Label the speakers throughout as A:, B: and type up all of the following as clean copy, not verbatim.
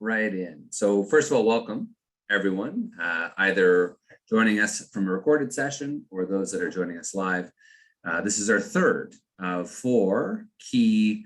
A: right in. So first of all, welcome everyone, either joining us from a recorded session or those that are joining us live. This is our third of 4 key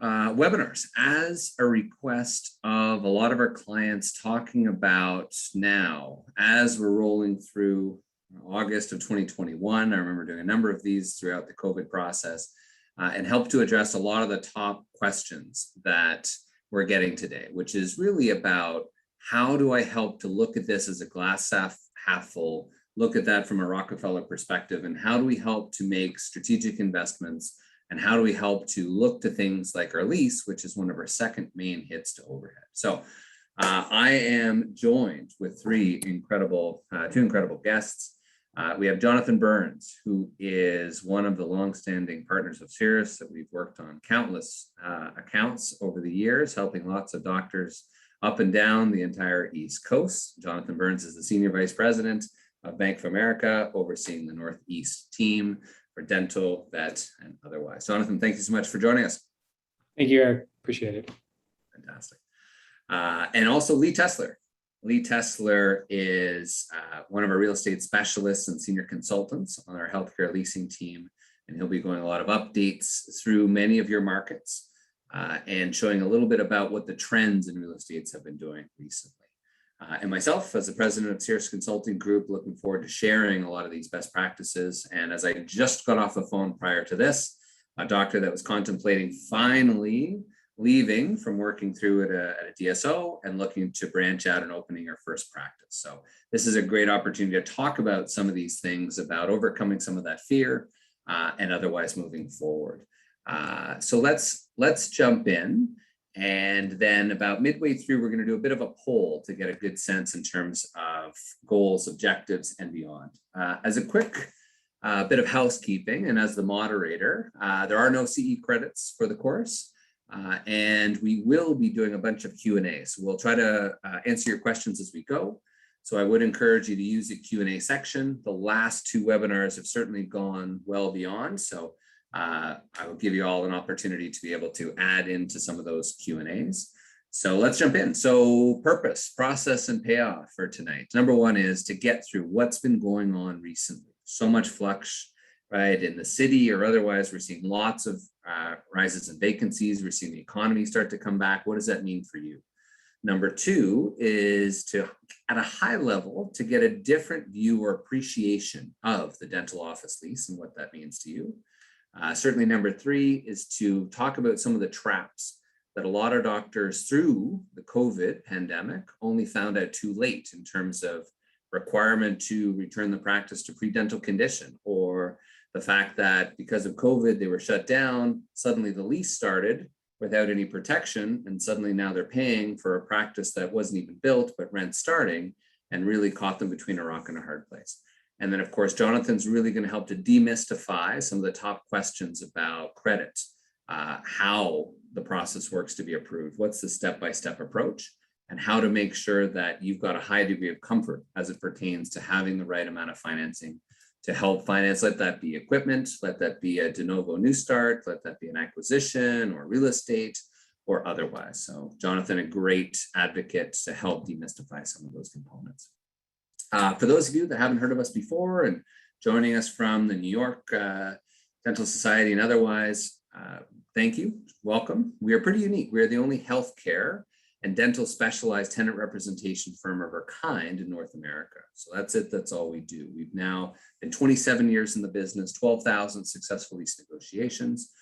A: webinars as a request of a lot of our clients talking about now as we're rolling through August of 2021. I remember doing a number of these throughout the COVID process and help to address a lot of the top questions that we're getting today, which is really about how do I help to look at this as a glass half full, look at that from a Rockefeller perspective, and how do we help to make strategic investments, and how do we help to look to things like our lease, which is one of our second main hits to overhead. So I am joined with two incredible guests. We have Jonathan Burns, who is one of the longstanding partners of Cirrus that we've worked on countless accounts over the years, helping lots of doctors up and down the entire East Coast. Jonathan Burns is the Senior Vice President of Bank of America, overseeing the Northeast team for dental, vet, and otherwise. Jonathan, thank you so much for joining us.
B: Thank you, Eric. Appreciate it.
A: Fantastic. And also Lee Tesler. Lee Tesler is one of our real estate specialists and senior consultants on our healthcare leasing team, and he'll be going a lot of updates through many of your markets and showing a little bit about what the trends in real estates have been doing recently. And myself, as the president of Cirrus Consulting Group, looking forward to sharing a lot of these best practices. And as I just got off the phone prior to this, a doctor that was contemplating finally leaving from working through at a DSO and looking to branch out and opening our first practice. So this is a great opportunity to talk about some of these things, about overcoming some of that fear and otherwise moving forward. So let's jump in. And then about midway through, we're going to do a bit of a poll to get a good sense in terms of goals, objectives, and beyond. As a quick bit of housekeeping, and as the moderator, there are no CE credits for the course. And we will be doing a bunch of Q&A. So we'll try to answer your questions as we go. So I would encourage you to use the Q&A section. The last 2 webinars have certainly gone well beyond. So I will give you all an opportunity to be able to add into some of those Q&As. So let's jump in. So purpose, process, and payoff for tonight. Number 1 is to get through what's been going on recently. So much flux, right? In the city or otherwise, we're seeing lots of rises in vacancies. We're seeing the economy start to come back. What does that mean for you? Number 2 is to, at a high level, to get a different view or appreciation of the dental office lease and what that means to you. Certainly number 3 is to talk about some of the traps that a lot of doctors through the COVID pandemic only found out too late in terms of requirement to return the practice to pre-dental condition, or the fact that because of COVID, they were shut down, suddenly the lease started without any protection, and suddenly now they're paying for a practice that wasn't even built, but rent starting, and really caught them between a rock and a hard place. And then, of course, Jonathan's really going to help to demystify some of the top questions about credit, how the process works to be approved, what's the step-by-step approach, and how to make sure that you've got a high degree of comfort as it pertains to having the right amount of financing to help finance. Let that be equipment, let that be a de novo new start, let that be an acquisition or real estate or otherwise. So Jonathan, a great advocate to help demystify some of those components. For those of you that haven't heard of us before and joining us from the New York Dental Society and otherwise, thank you, welcome. We are pretty unique. We are the only healthcare and dental specialized tenant representation firm of our kind in North America. So that's it, that's all we do. We've now been 27 years in the business, 12,000 successful lease negotiations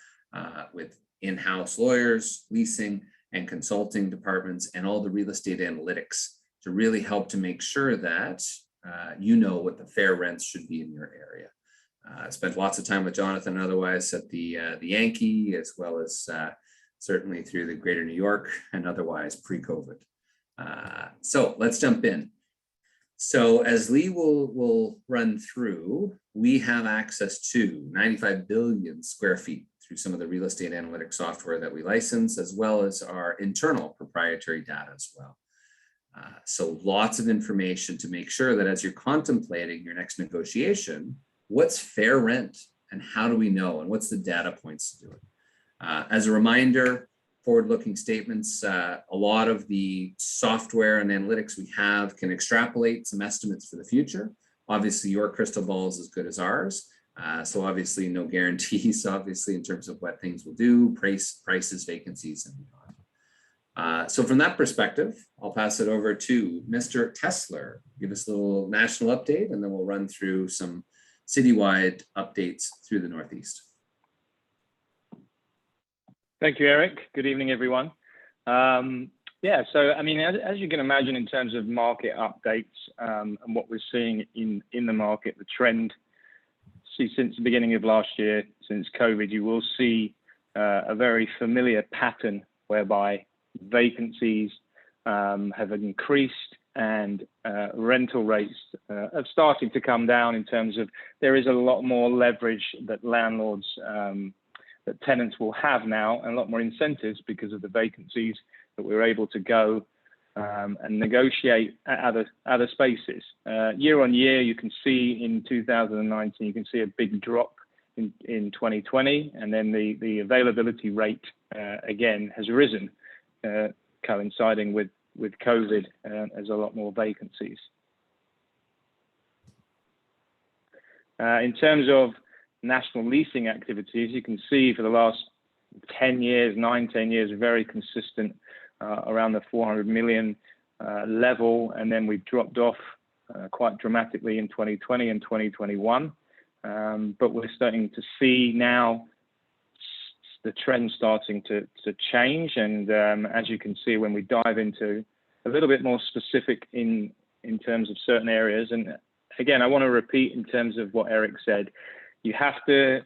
A: with in-house lawyers, leasing and consulting departments, and all the real estate analytics to really help to make sure that you know what the fair rents should be in your area. I spent lots of time with Jonathan otherwise at the Yankee, as well as certainly through the greater New York and otherwise pre-COVID. So let's jump in. So as Lee will run through, we have access to 95 billion square feet through some of the real estate analytics software that we license, as well as our internal proprietary data as well. So lots of information to make sure that as you're contemplating your next negotiation, what's fair rent and how do we know and what's the data points to do it? As a reminder, forward-looking statements. A lot of the software and analytics we have can extrapolate some estimates for the future. Obviously, your crystal ball is as good as ours. So obviously no guarantees, obviously, in terms of what things will do, prices, vacancies, and beyond. So from that perspective, I'll pass it over to Mr. Tesler. Give us a little national update, and then we'll run through some citywide updates through the Northeast.
C: Thank you, Eric. Good evening, everyone. Yeah, so I mean, as you can imagine, in terms of market updates and what we're seeing in the market, the trend, see since the beginning of last year, since COVID, you will see a very familiar pattern whereby vacancies have increased and rental rates have started to come down in terms of there is a lot more leverage that landlords, that tenants will have now, and a lot more incentives because of the vacancies that we're able to go and negotiate at other spaces. Year on year, you can see in 2019, you can see a big drop in 2020, and then the availability rate again has risen, coinciding with COVID, as a lot more vacancies. In terms of national leasing activities, you can see for the last 10 years, 10 years, very consistent around the 400 million level, and then we've dropped off quite dramatically in 2020 and 2021. But we're starting to see now the trend starting to change, and as you can see when we dive into a little bit more specific in terms of certain areas, and again, I want to repeat in terms of what Eric said, you have to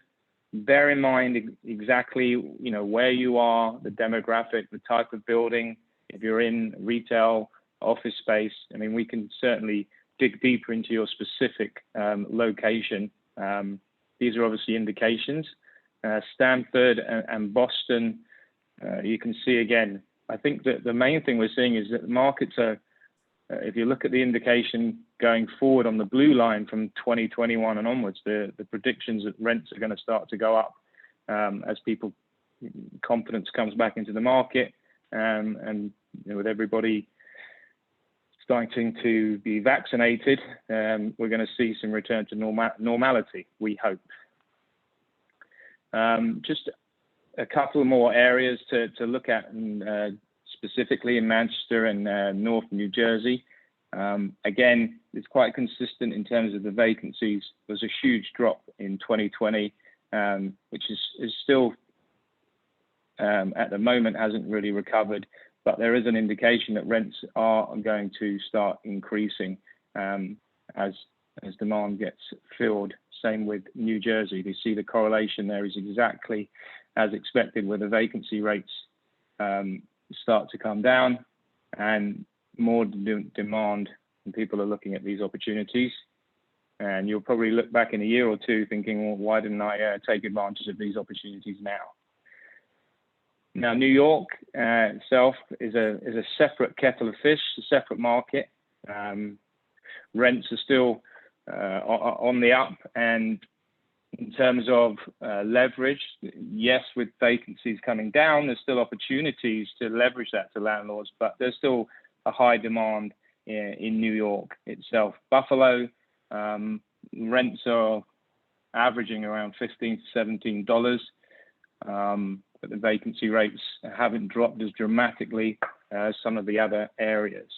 C: bear in mind exactly, you know, where you are, the demographic, the type of building. If you're in retail, office space, I mean, we can certainly dig deeper into your specific location. These are obviously indications. Stanford and Boston, you can see again, I think that the main thing we're seeing is that the markets are, if you look at the indication going forward on the blue line from 2021 and onwards, the predictions that rents are going to start to go up as people confidence comes back into the market, and you know, with everybody starting to be vaccinated, we're going to see some return to normality, we hope. Just a couple more areas to look at, specifically in Manchester and North New Jersey. Again, it's quite consistent in terms of the vacancies. There's a huge drop in 2020, which is still, at the moment, hasn't really recovered, but there is an indication that rents are going to start increasing as demand gets filled. Same with New Jersey. You see the correlation there is exactly as expected, where the vacancy rates start to come down and more demand, and people are looking at these opportunities. And you'll probably look back in a year or two thinking, well, why didn't I take advantage of these opportunities now? Now, New York itself is a separate kettle of fish, a separate market. Rents are still on the up, and in terms of leverage, yes, with vacancies coming down, there's still opportunities to leverage that to landlords, but there's still a high demand in New York itself. Buffalo, rents are averaging around $15 to $17, but the vacancy rates haven't dropped as dramatically as some of the other areas.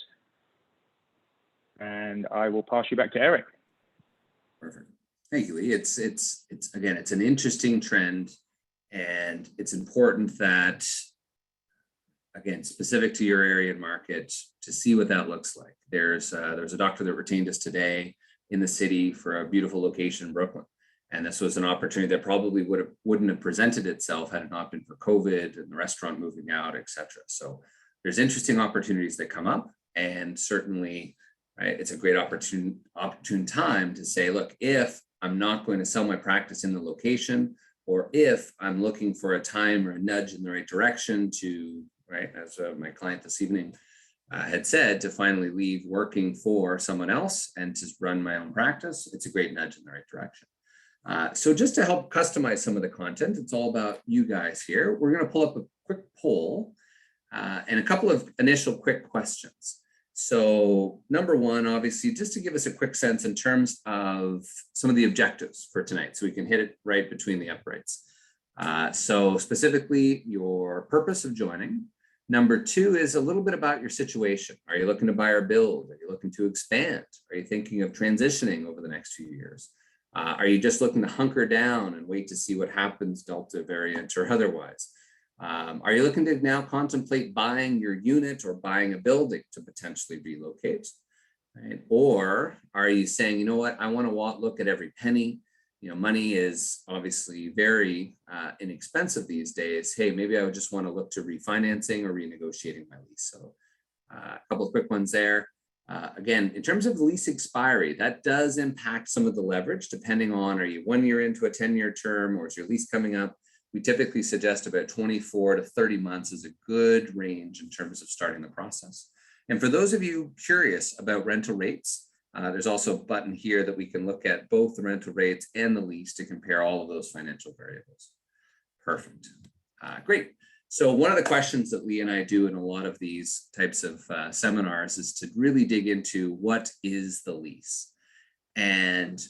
C: And I will pass you back to Eric.
A: Perfect. Thank you, Lee. It's again, it's an interesting trend, and it's important that, again, specific to your area and market, to see what that looks like. There's a doctor that retained us today in the city for a beautiful location in Brooklyn, and this was an opportunity that probably wouldn't have presented itself had it not been for COVID and the restaurant moving out, etc. So there's interesting opportunities that come up, and certainly, right, it's a great opportune time to say, look, if I'm not going to sell my practice in the location, or if I'm looking for a time or a nudge in the right direction to, right, as my client this evening had said, to finally leave working for someone else and to run my own practice, it's a great nudge in the right direction. So just to help customize some of the content, it's all about you guys here. We're going to pull up a quick poll and a couple of initial quick questions. So number one, obviously, just to give us a quick sense in terms of some of the objectives for tonight, so we can hit it right between the uprights. So specifically, your purpose of joining. Number two is a little bit about your situation. Are you looking to buy or build? Are you looking to expand? Are you thinking of transitioning over the next few years? Are you just looking to hunker down and wait to see what happens, Delta variant or otherwise? Are you looking to now contemplate buying your unit or buying a building to potentially relocate? Right? Or are you saying, you know what, I want to look at every penny. You know, money is obviously very inexpensive these days. Hey, maybe I would just want to look to refinancing or renegotiating my lease. So a couple of quick ones there. Again, in terms of the lease expiry, that does impact some of the leverage depending on, are you 1 year into a 10-year term or is your lease coming up? We typically suggest about 24 to 30 months is a good range in terms of starting the process. And for those of you curious about rental rates, there's also a button here that we can look at both the rental rates and the lease to compare all of those financial variables. Perfect. Great. So one of the questions that Lee and I do in a lot of these types of seminars is to really dig into what is the lease. And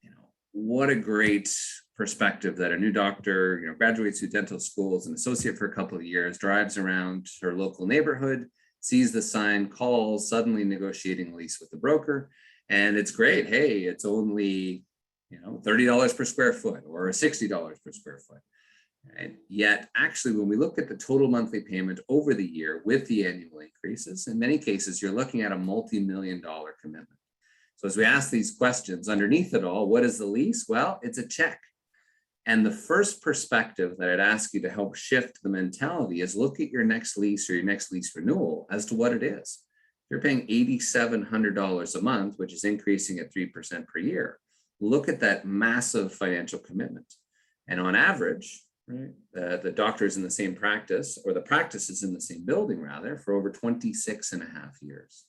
A: you know, what a great perspective that a new doctor, you know, graduates through dental school, is an associate for a couple of years, drives around her local neighborhood, sees the sign, calls, suddenly negotiating a lease with the broker. And it's great. Hey, it's only, you know, $30 per square foot or $60 per square foot. Right? Yet, actually, when we look at the total monthly payment over the year with the annual increases, in many cases, you're looking at a multi-million-dollar commitment. So as we ask these questions, underneath it all, what is the lease? Well, it's a check. And the first perspective that I'd ask you to help shift the mentality is look at your next lease or your next lease renewal as to what it is. You're paying $8,700 a month, which is increasing at 3% per year. Look at that massive financial commitment. And on average, right, the doctor is in the same practice, or the practice is in the same building rather, for over 26 and a half years.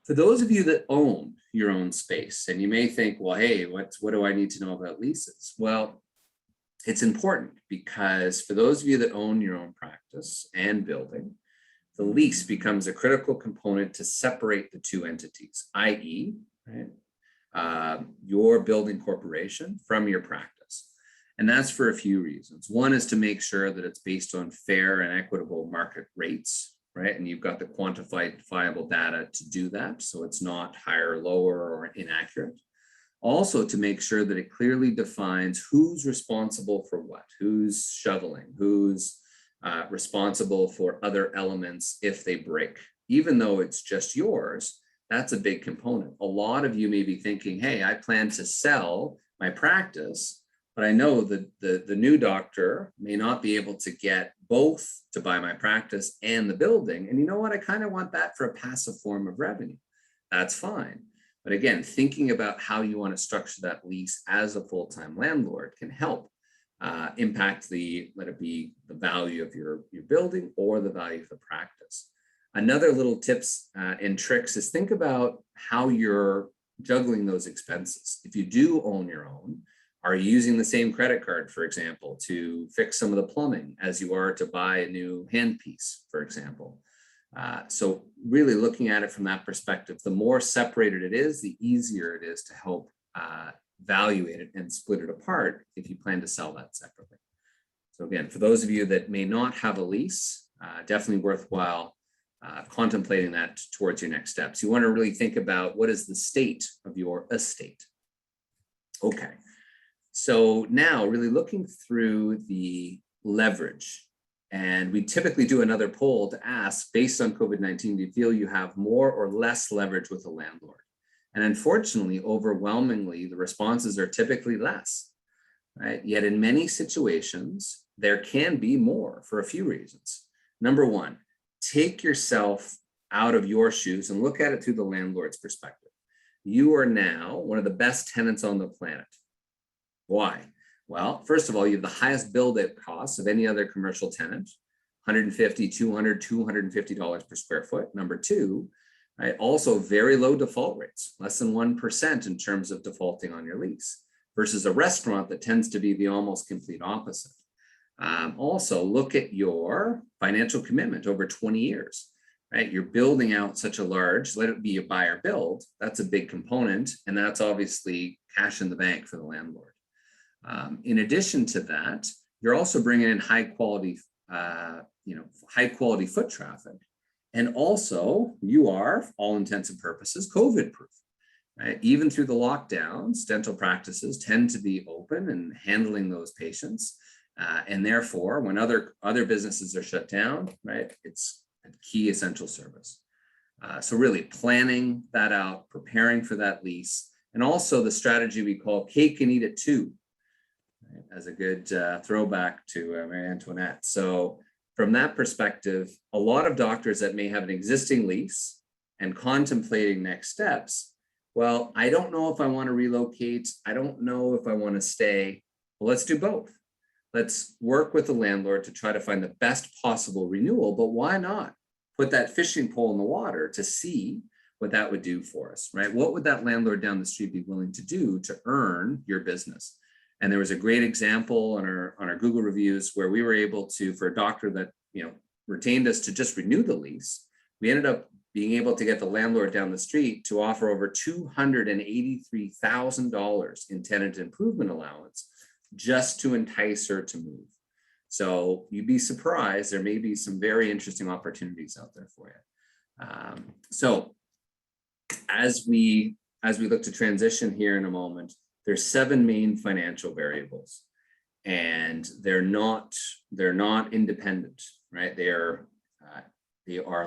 A: For those of you that own your own space, and you may think, well, hey, what do I need to know about leases? Well, it's important because for those of you that own your own practice and building, the lease becomes a critical component to separate the two entities, i.e., right, your building corporation from your practice. And that's for a few reasons. One is to make sure that it's based on fair and equitable market rates, right? And you've got the quantifiable data to do that. So it's not higher, lower, or inaccurate. Also to make sure that it clearly defines who's responsible for what, who's shoveling, who's responsible for other elements if they break. Even though it's just yours, that's a big component. A lot of you may be thinking, hey, I plan to sell my practice, but I know that the new doctor may not be able to get both to buy my practice and the building. And you know what? I kind of want that for a passive form of revenue. That's fine. But again, thinking about how you want to structure that lease as a full-time landlord can help impact let it be the value of your building or the value of the practice. Another little tips and tricks is think about how you're juggling those expenses. If you do own your own, are you using the same credit card, for example, to fix some of the plumbing as you are to buy a new handpiece, for example? So really looking at it from that perspective, the more separated it is, the easier it is to help evaluate it and split it apart if you plan to sell that separately. So again, for those of you that may not have a lease, definitely worthwhile contemplating that towards your next steps. You want to really think about what is the state of your estate. Okay, so now really looking through the leverage, and we typically do another poll to ask, based on COVID-19, do you feel you have more or less leverage with a landlord? And unfortunately, overwhelmingly, the responses are typically less, right? Yet in many situations, there can be more for a few reasons. Number one, take yourself out of your shoes and look at it through the landlord's perspective. You are now one of the best tenants on the planet. Why? Well, first of all, you have the highest build-out costs of any other commercial tenant, $150, $200, $250 per square foot. Number two, right, also very low default rates, less than 1% in terms of defaulting on your lease. versus a restaurant that tends to be the almost complete opposite. Also, look at your financial commitment over 20 years, right? You're building out such a large, let it be a buy or build, that's a big component, and that's obviously cash in the bank for the landlord. In addition to that, you're also bringing in high quality foot traffic. And also you are, for all intents and purposes, COVID proof, right? Even through the lockdowns, dental practices tend to be open and handling those patients. And therefore, when other businesses are shut down, right, it's a key essential service. So really planning that out, preparing for that lease, and also the strategy we call cake and eat it too, right, as a good throwback to Marie Antoinette. So from that perspective, a lot of doctors that may have an existing lease and contemplating next steps, well, I don't know if I want to relocate. I don't know if I want to stay. Well, let's do both. Let's work with the landlord to try to find the best possible renewal, but why not put that fishing pole in the water to see what that would do for us, right? What would that landlord down the street be willing to do to earn your business? And there was a great example on our Google reviews where we were able to, for a doctor that, retained us to just renew the lease, we ended up being able to get the landlord down the street to offer over $283,000 in tenant improvement allowance just to entice her to move. So you'd be surprised, there may be some very interesting opportunities out there for you. So as we look to transition here in a moment, there's 7 main financial variables, and they're not independent, right? They are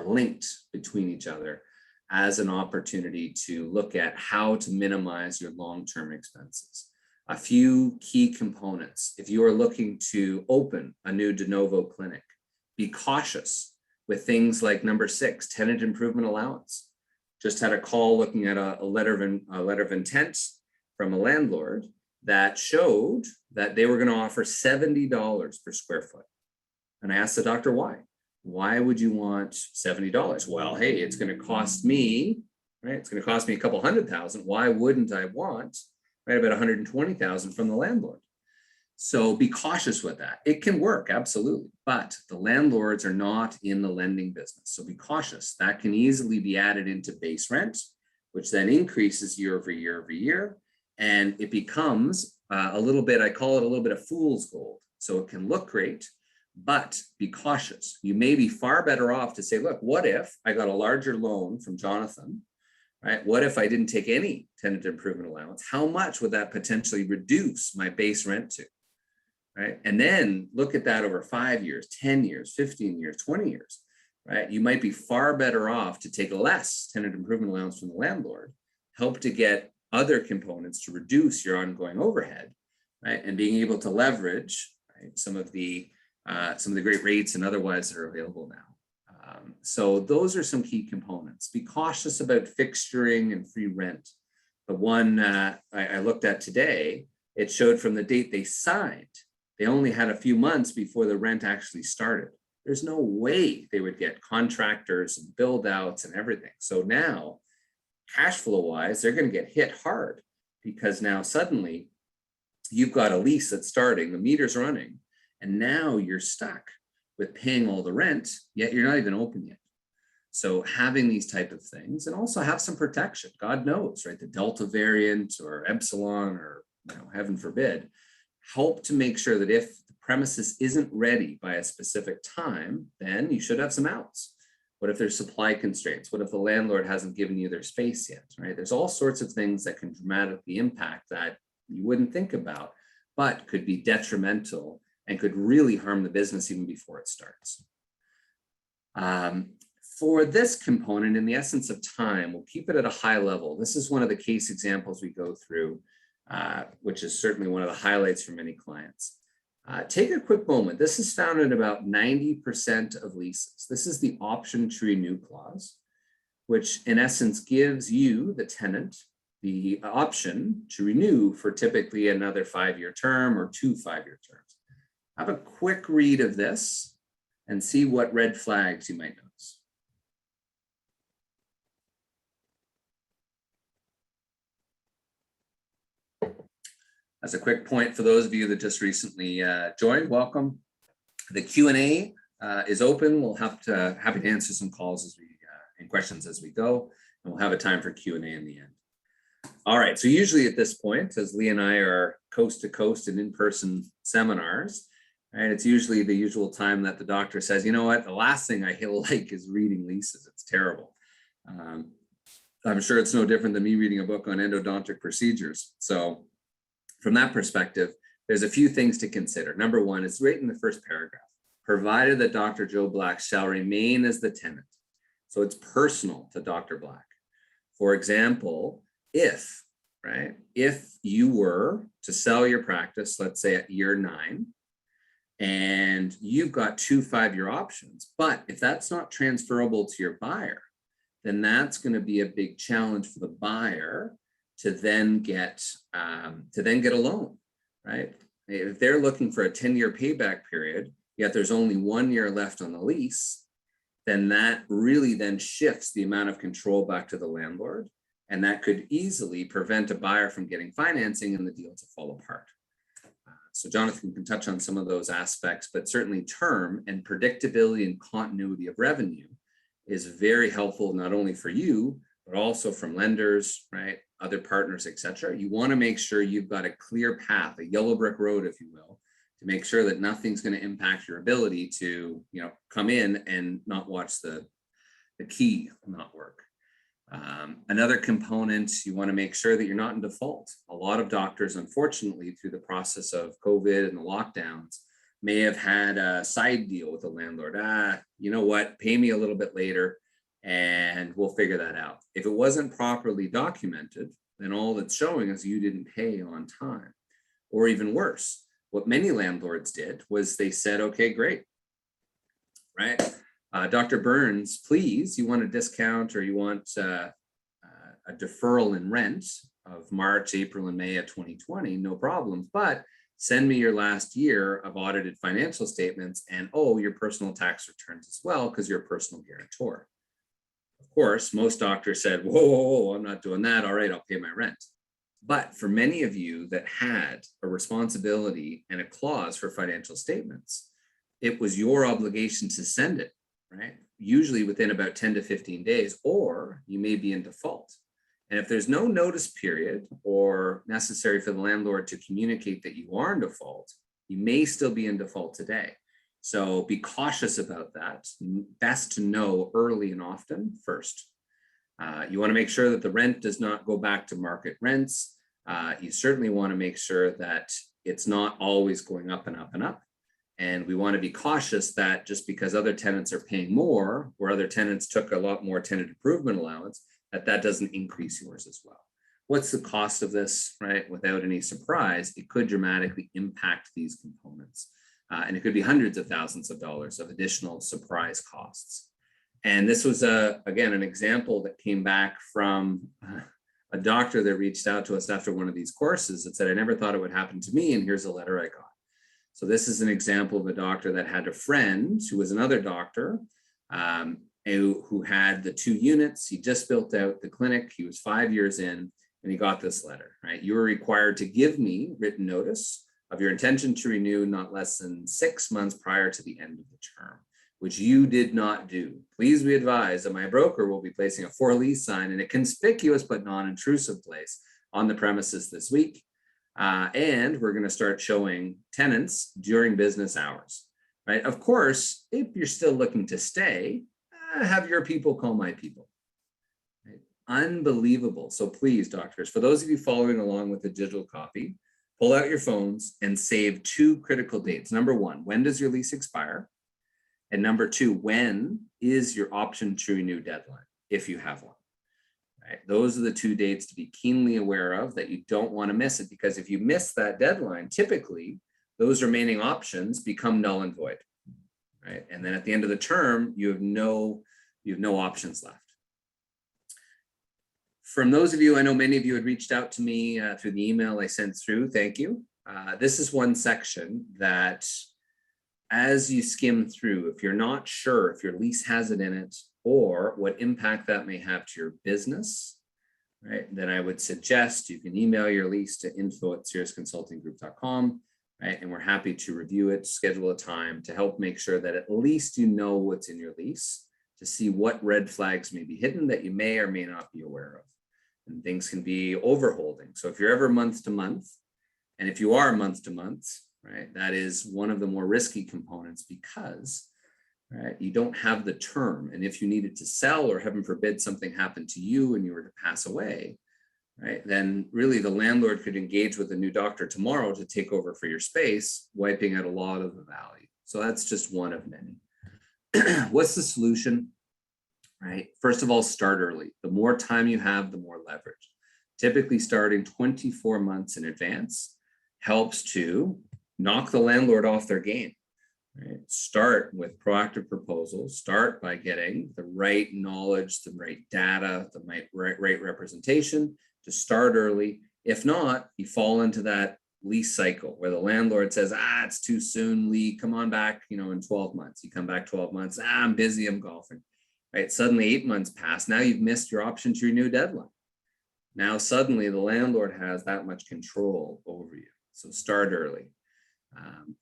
A: linked between each other as an opportunity to look at how to minimize your long-term expenses. A few key components. If you are looking to open a new de novo clinic, be cautious with things like number 6, tenant improvement allowance. Just had a call looking at a letter of intent from a landlord that showed that they were going to offer $70 per square foot. And I asked the doctor why. Why would you want $70? Well, hey, it's going to cost me, right? It's going to cost me a couple $100,000. Why wouldn't I want, right, about $120,000 from the landlord? So be cautious with that. It can work, absolutely, but the landlords are not in the lending business. So be cautious. That can easily be added into base rent, which then increases year over year over year. And it becomes a little bit, I call it a little bit of fool's gold. So it can look great, but be cautious. You may be far better off to say, look, what if I got a larger loan from Jonathan, right? What if I didn't take any tenant improvement allowance? How much would that potentially reduce my base rent to, right? And then look at that over 5 years, 10 years, 15 years, 20 years, right? You might be far better off to take less tenant improvement allowance from the landlord, help to get other components to reduce your ongoing overhead, right? And being able to leverage, right, some of the great rates and otherwise that are available now. So those are some key components. Be cautious about fixturing and free rent. The one I looked at today, it showed from the date they signed, they only had a few months before the rent actually started. There's no way they would get contractors and build outs and everything. So now, cash flow wise, they're going to get hit hard because now suddenly you've got a lease that's starting, the meter's running, and now you're stuck with paying all the rent, yet you're not even open yet. So having these type of things, and also have some protection. God knows, right? The Delta variant or Epsilon or, heaven forbid, help to make sure that if the premises isn't ready by a specific time, then you should have some outs. What if there's supply constraints? What if the landlord hasn't given you their space yet, right? There's all sorts of things that can dramatically impact that you wouldn't think about, but could be detrimental and could really harm the business even before it starts. For this component, in the essence of time, we'll keep it at a high level. This is one of the case examples we go through, which is certainly one of the highlights for many clients. Take a quick moment. This is found in about 90% of leases. This is the option to renew clause, which in essence gives you, the tenant, the option to renew for typically another 5-year term or 2 5-year terms. Have a quick read of this and see what red flags you might notice. As a quick point for those of you that just recently joined, welcome. The Q&A is open. We'll happy to answer some calls as we and questions as we go, and we'll have a time for Q&A in the end. All right, so usually at this point, as Lee and I are coast to coast and in-person seminars, right, it's usually the usual time that the doctor says, you know what, the last thing I like is reading leases. It's terrible. I'm sure it's no different than me reading a book on endodontic procedures. So from that perspective, there's a few things to consider. Number one, it's right in the first paragraph, provided that Dr. Joe Black shall remain as the tenant. So it's personal to Dr. Black. For example, if you were to sell your practice, let's say at year 9, and you've got 2 5-year options, but if that's not transferable to your buyer, then that's going to be a big challenge for the buyer to then get a loan, right? If they're looking for a 10-year payback period, yet there's only 1 year left on the lease, then that really then shifts the amount of control back to the landlord. And that could easily prevent a buyer from getting financing and the deal to fall apart. So Jonathan can touch on some of those aspects, but certainly term and predictability and continuity of revenue is very helpful, not only for you, but also from lenders, right? Other partners, et cetera. You want to make sure you've got a clear path, a yellow brick road, if you will, to make sure that nothing's going to impact your ability to, come in and not watch the key not work. Another component, you want to make sure that you're not in default. A lot of doctors, unfortunately, through the process of COVID and the lockdowns, may have had a side deal with the landlord. You know what, pay me a little bit later and we'll figure that out. If it wasn't properly documented, then all that's showing is you didn't pay on time. Or even worse, what many landlords did was they said, okay, great, right? Dr. Burns, please, you want a discount or you want a deferral in rent of March, April, and May of 2020, no problems, but send me your last year of audited financial statements and, your personal tax returns as well, because you're a personal guarantor. Of course, most doctors said, whoa, I'm not doing that. All right, I'll pay my rent. But for many of you that had a responsibility and a clause for financial statements, it was your obligation to send it, right? Usually within about 10 to 15 days, or you may be in default. And if there's no notice period or necessary for the landlord to communicate that you are in default, you may still be in default today. So be cautious about that. Best to know early and often first. You want to make sure that the rent does not go back to market rents. You certainly want to make sure that it's not always going up and up and up. And we want to be cautious that just because other tenants are paying more, or other tenants took a lot more tenant improvement allowance, that doesn't increase yours as well. What's the cost of this, right? Without any surprise, it could dramatically impact these components. And it could be hundreds of thousands of dollars of additional surprise costs. And this was, again, an example that came back from a doctor that reached out to us after one of these courses that said, I never thought it would happen to me, and here's a letter I got. So this is an example of a doctor that had a friend who was another doctor who had the 2 units. He just built out the clinic. He was 5 years in, and he got this letter, right? You were required to give me written notice of your intention to renew not less than 6 months prior to the end of the term, which you did not do. Please be advised that my broker will be placing a for lease sign in a conspicuous but non-intrusive place on the premises this week. And we're going to start showing tenants during business hours, right? Of course, if you're still looking to stay, have your people call my people. Right? Unbelievable. So please, doctors, for those of you following along with the digital copy, pull out your phones and save 2 critical dates. Number 1, when does your lease expire? And number 2, when is your option to renew deadline, if you have one? Right? Those are the 2 dates to be keenly aware of, that you don't want to miss it, because if you miss that deadline, typically those remaining options become null and void, right? And then at the end of the term, you have no options left. From those of you, I know many of you had reached out to me through the email I sent through. Thank you. This is one section that, as you skim through, if you're not sure if your lease has it in it, or what impact that may have to your business, right, then I would suggest you can email your lease to info@cirrusconsultinggroup.com, right? And we're happy to review it, schedule a time to help make sure that at least you know what's in your lease, to see what red flags may be hidden that you may or may not be aware of. And things can be overholding. So if you're ever month to month, and if you are month to month, right, that is one of the more risky components because, right, you don't have the term. And if you needed to sell or heaven forbid something happened to you and you were to pass away, right, then really the landlord could engage with a new doctor tomorrow to take over for your space, wiping out a lot of the value. So that's just one of many. What's the solution? Right. First of all, start early. The more time you have, the more leverage. Typically starting 24 months in advance helps to knock the landlord off their game. Right? Start with proactive proposals. Start by getting the right knowledge, the right data, the right representation to start early. If not, you fall into that lease cycle where the landlord says, it's too soon, Lee, come on back, in 12 months. You come back 12 months, I'm busy, I'm golfing. Right? Suddenly 8 months pass. Now you've missed your option to renew deadline. Now suddenly the landlord has that much control over you. So start early.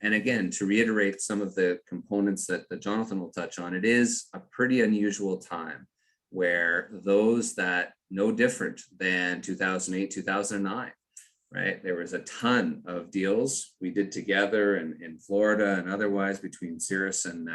A: And again, to reiterate some of the components that Jonathan will touch on, it is a pretty unusual time where those that no different than 2008, 2009, right? There was a ton of deals we did together in Florida and otherwise between Cirrus and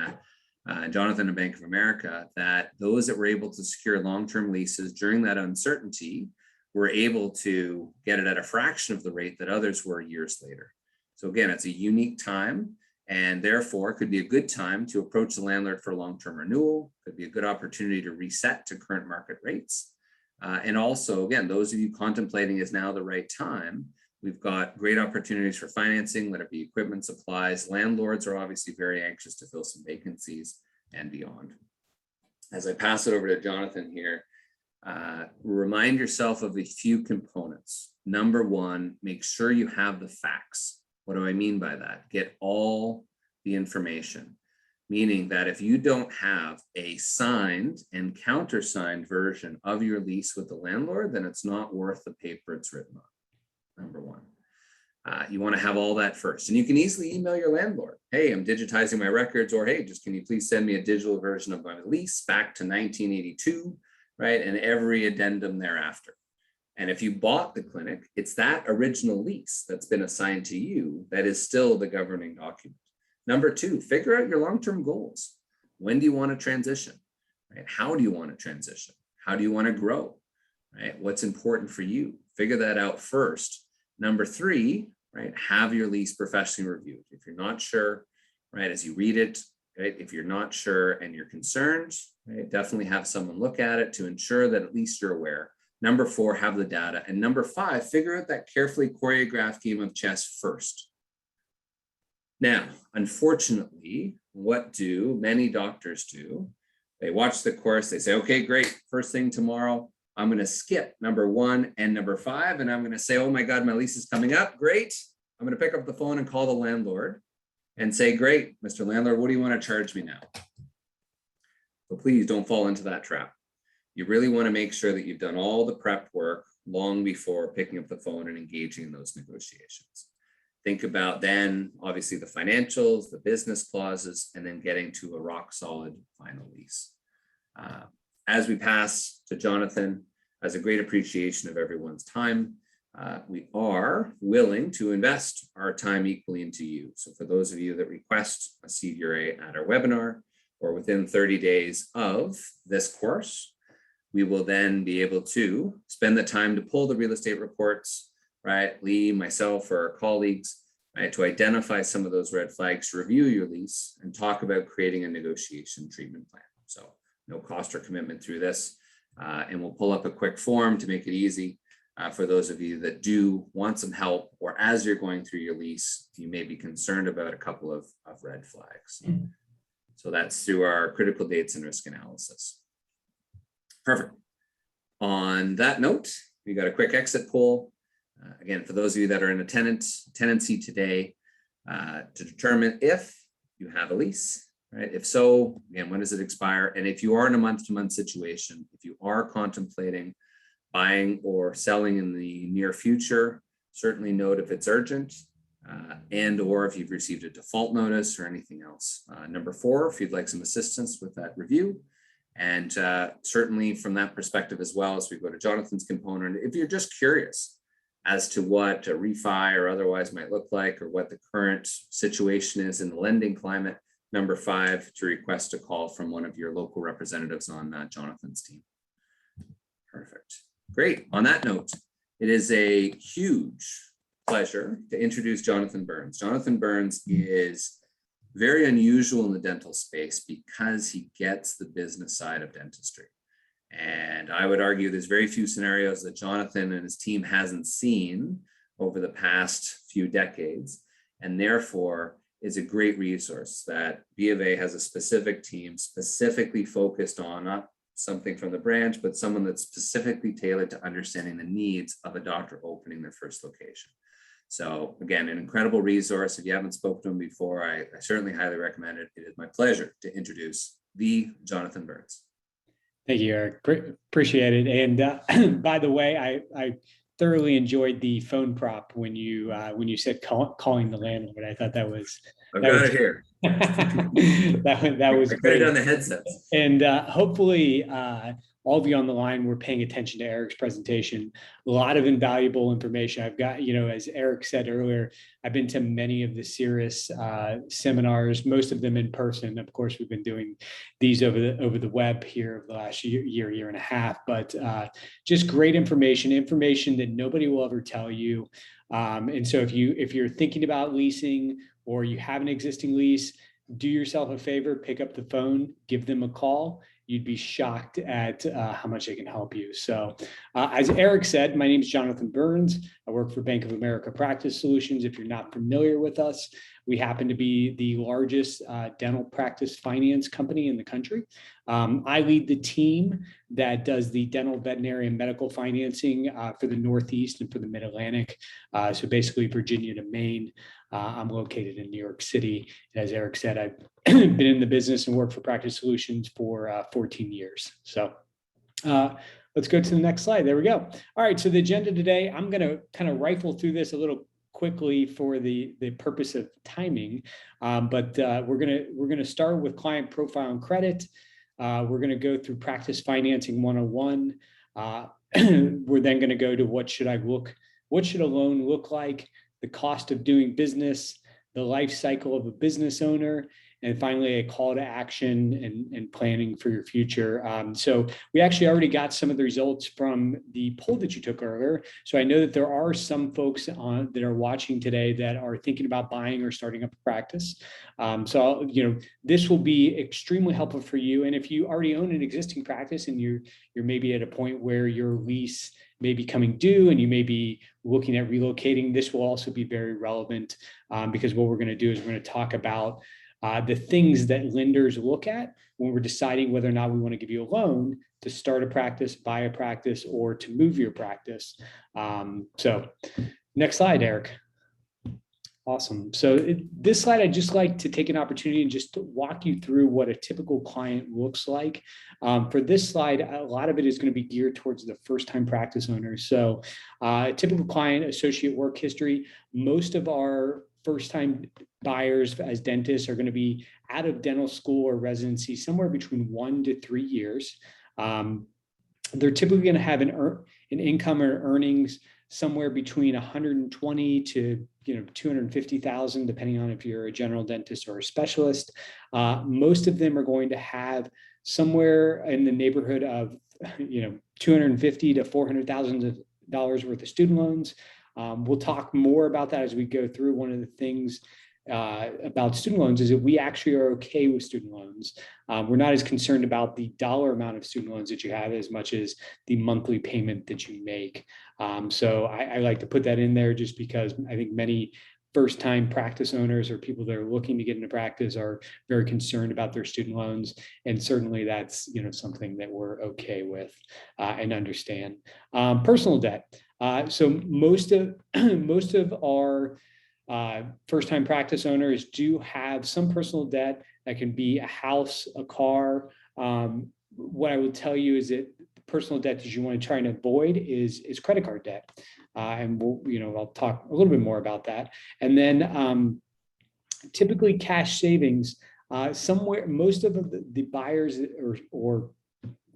A: Jonathan and Bank of America, that those that were able to secure long-term leases during that uncertainty were able to get it at a fraction of the rate that others were years later. So again, it's a unique time and therefore could be a good time to approach the landlord for long-term renewal, could be a good opportunity to reset to current market rates. And also, again, those of you contemplating is now the right time. We've got great opportunities for financing, let it be equipment, supplies. Landlords are obviously very anxious to fill some vacancies and beyond. As I pass it over to Jonathan here, remind yourself of a few components. Number one, make sure you have the facts. What do I mean by that? Get all the information, meaning that if you don't have a signed and countersigned version of your lease with the landlord, then it's not worth the paper it's written on. Number one. You want to have all that first. And you can easily email your landlord. Hey, I'm digitizing my records, or hey, just can you please send me a digital version of my lease back to 1982, right? And every addendum thereafter. And if you bought the clinic, it's that original lease that's been assigned to you that is still the governing document. Number two, figure out your long-term goals. When do you want to transition? Right? How do you want to transition? How do you want to grow? Right? What's important for you? Figure that out first. Number three, right? Have your lease professionally reviewed. If you're not sure, right, as you read it, right? If you're not sure and you're concerned, right, definitely have someone look at it to ensure that at least you're aware. Number four, have the data. And number five, figure out that carefully choreographed game of chess first. Now, unfortunately, what do many doctors do? They watch the course, they say, okay, great, first thing tomorrow, I'm going to skip number one and number five, and I'm going to say, oh my God, my lease is coming up, great. I'm going to pick up the phone and call the landlord and say, great, Mr. Landlord, what do you want to charge me now? So please don't fall into that trap. You really want to make sure that you've done all the prep work long before picking up the phone and engaging in those negotiations. Think about then, obviously, the financials, the business clauses, and then getting to a rock solid final lease. As we pass to Jonathan, as a great appreciation of everyone's time, we are willing to invest our time equally into you. So for those of you that request a CDRA at our webinar or within 30 days of this course, we will then be able to spend the time to pull the real estate reports, right? Lee, myself, or our colleagues, right? To identify some of those red flags, to review your lease and talk about creating a negotiation treatment plan. So no cost or commitment through this. And we'll pull up a quick form to make it easy for those of you that do want some help, or as you're going through your lease, you may be concerned about a couple of red flags. So that's through our critical dates and risk analysis. Perfect. On that note, we got a quick exit poll. Again, for those of you that are in a tenancy today, to determine if you have a lease, right? If so, again, when does it expire? And if you are in a month-to-month situation, if you are contemplating buying or selling in the near future, certainly note if it's urgent, and or if you've received a default notice or anything else. Number 4, if you'd like some assistance with that review. And certainly from that perspective as well, as we go to Jonathan's component, if you're just curious as to what a refi or otherwise might look like, or what the current situation is in the lending climate, number 5, to request a call from one of your local representatives on Jonathan's team. Perfect. Great. On that note, it is a huge pleasure to introduce Jonathan Burns. Jonathan Burns is very unusual in the dental space because he gets the business side of dentistry. And I would argue there's very few scenarios that Jonathan and his team hasn't seen over the past few decades, and therefore is a great resource that BofA has a specific team specifically focused on, not something from the branch, but someone that's specifically tailored to understanding the needs of a doctor opening their first location. So again, an incredible resource. If you haven't spoken to him before, I certainly highly recommend it. It is my pleasure to introduce the Jonathan Burns.
B: Thank you, Eric. Appreciate it. And by the way, I thoroughly enjoyed the phone prop when you said calling the landlord. I thought that was
A: I've got it here.
B: that was
A: great
B: great
A: on the headsets.
B: And hopefully all of you on the line were paying attention to Eric's presentation. A lot of invaluable information. I've got, as Eric said earlier, I've been to many of the Cirrus seminars, most of them in person. Of course, we've been doing these over the web here over the last year and a half, but just great information that nobody will ever tell you. And so if you're thinking about leasing or you have an existing lease, do yourself a favor, pick up the phone, give them a call. You'd be shocked at how much they can help you. So as Eric said, my name is Jonathan Burns. I work for Bank of America Practice Solutions. If you're not familiar with us, we happen to be the largest dental practice finance company in the country. I lead the team that does the dental, veterinary, and medical financing for the Northeast and for the Mid-Atlantic. So basically Virginia to Maine. I'm located in New York City. And as Eric said, I've been in the business and worked for Practice Solutions for 14 years. So let's go to the next slide. There we go. All right, so the agenda today, I'm going to kind of rifle through this a little quickly for the purpose of timing, but we're gonna start with client profile and credit. We're going to go through practice financing 101. We're then going to go to what should a loan look like, the cost of doing business, the life cycle of a business owner, and finally a call to action and planning for your future. So we actually already got some of the results from the poll that you took earlier. So I know that there are some folks that are watching today that are thinking about buying or starting up a practice. So this will be extremely helpful for you. And if you already own an existing practice and you're maybe at a point where your lease may be coming due and you may be looking at relocating, this will also be very relevant because what we're going to do is we're going to talk about the things that lenders look at when we're deciding whether or not we want to give you a loan to start a practice, buy a practice, or to move your practice. So next slide, Eric. Awesome. So this slide, I'd just like to take an opportunity and just to walk you through what a typical client looks like. For this slide, a lot of it is going to be geared towards the first-time practice owners. So typical client, associate work history, most of our first-time buyers as dentists are going to be out of dental school or residency somewhere between 1 to 3 years. They're typically going to have an income or earnings somewhere between 120 to 250,000, depending on if you're a general dentist or a specialist. Most of them are going to have somewhere in the neighborhood of 250 to $400,000 worth of student loans. We'll talk more about that as we go through. One of the things about student loans is that we actually are okay with student loans. We're not as concerned about the dollar amount of student loans that you have as much as the monthly payment that you make. So I like to put that in there just because I think many first-time practice owners or people that are looking to get into practice are very concerned about their student loans. And certainly that's something that we're okay with and understand. Personal debt. So most of our first-time practice owners do have some personal debt that can be a house, a car, what I will tell you is that personal debt that you want to try and avoid is credit card debt. And I'll talk a little bit more about that. And then typically cash savings, somewhere, most of the buyers or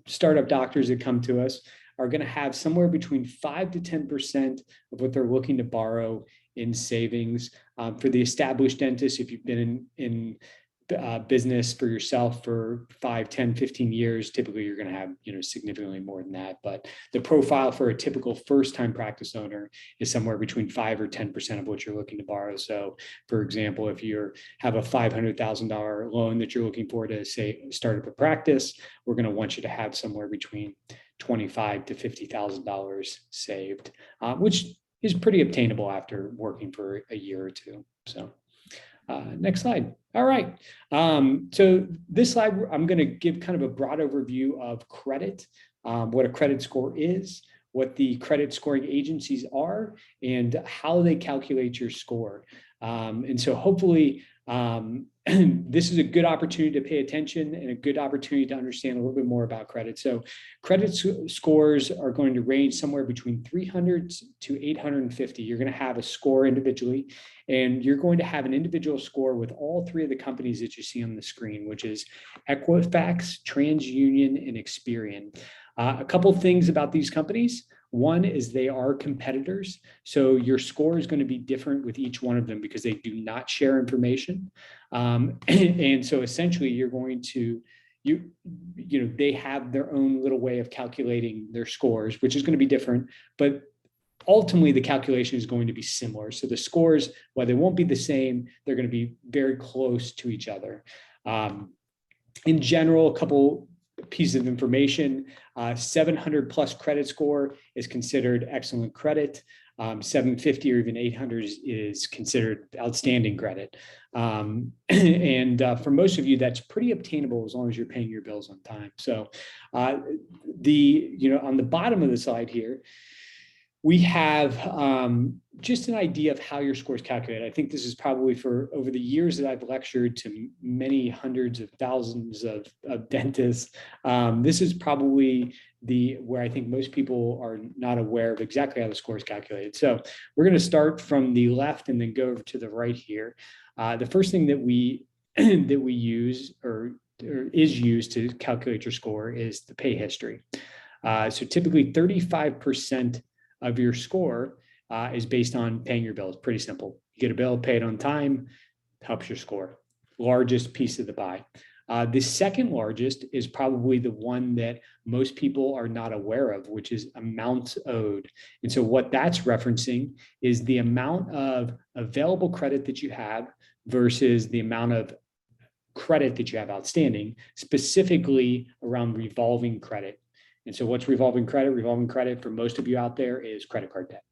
B: startup doctors that come to us are going to have somewhere between 5 to 10% of what they're looking to borrow in savings. For the established dentist, if you've been in business for yourself for 5, 10, 15 years, typically you're going to have, significantly more than that. But the profile for a typical first-time practice owner is somewhere between 5 or 10% of what you're looking to borrow. So for example, if you have a $500,000 loan that you're looking for to say start up a practice, we're going to want you to have somewhere between $25,000 to $50,000 saved, which is pretty obtainable after working for a year or two. So next slide. All right. So this slide, I'm going to give kind of a broad overview of credit, what a credit score is, what the credit scoring agencies are, and how they calculate your score. And so hopefully this is a good opportunity to pay attention and a good opportunity to understand a little bit more about credit. So credit scores are going to range somewhere between 300 to 850. You're going to have a score individually, and you're going to have an individual score with all three of the companies that you see on the screen, which is Equifax, TransUnion, and Experian. A couple things about these companies. One is they are competitors. So your score is going to be different with each one of them because they do not share information. And so essentially you're going to, they have their own little way of calculating their scores, which is going to be different, but ultimately the calculation is going to be similar. So the scores, while they won't be the same, they're going to be very close to each other. In general, a couple pieces of information, 700 plus credit score is considered excellent credit. 750 or even 800 is considered outstanding credit. And for most of you, that's pretty obtainable as long as you're paying your bills on time. So on the bottom of the slide here, we have just an idea of how your score is calculated. I think this is probably for over the years that I've lectured to many hundreds of thousands of dentists. This is probably where I think most people are not aware of exactly how the score is calculated. So we're going to start from the left and then go over to the right here. The first thing that we use or is used to calculate your score is the pay history. So typically 35% of your score is based on paying your bills. Pretty simple. You get a bill, pay it on time, helps your score. Largest piece of the pie. The second largest is probably the one that most people are not aware of, which is amounts owed. And so what that's referencing is the amount of available credit that you have versus the amount of credit that you have outstanding, specifically around revolving credit. And so what's revolving credit? Revolving credit for most of you out there is credit card debt.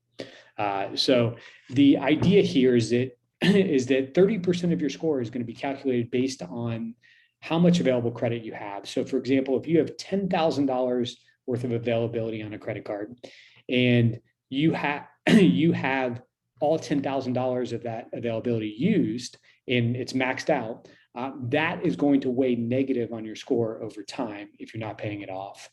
B: So the idea here is that 30% of your score is going to be calculated based on how much available credit you have. So for example, if you have $10,000 worth of availability on a credit card and you have all $10,000 of that availability used and it's maxed out, that is going to weigh negative on your score over time if you're not paying it off.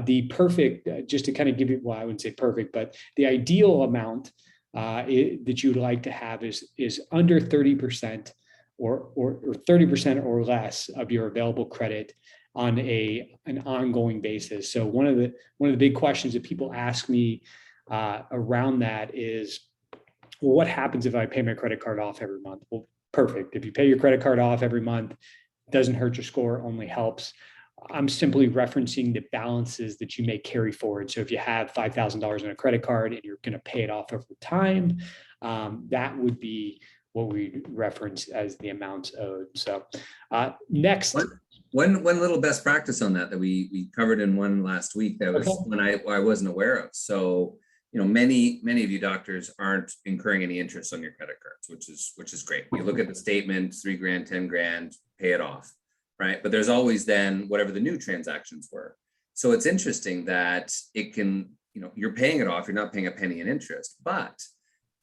B: The perfect, just to kind of give you, well, I wouldn't say perfect, but the ideal amount that you would like to have is under 30% or 30% or less of your available credit on an ongoing basis. So one of the big questions that people ask me around that is, well, what happens if I pay my credit card off every month? Well, perfect. If you pay your credit card off every month, it doesn't hurt your score, only helps. I'm simply referencing the balances that you may carry forward. So if you have $5,000 on a credit card and you're going to pay it off over time, that would be what we reference as the amounts owed. So next.
A: One little best practice on that we covered in one last week that was when I wasn't aware of. So many of you doctors aren't incurring any interest on your credit cards, which is great. You look at the statement, $3,000, $10,000, pay it off, right? But there's always then whatever the new transactions were. So it's interesting that it can, you're paying it off, you're not paying a penny in interest, but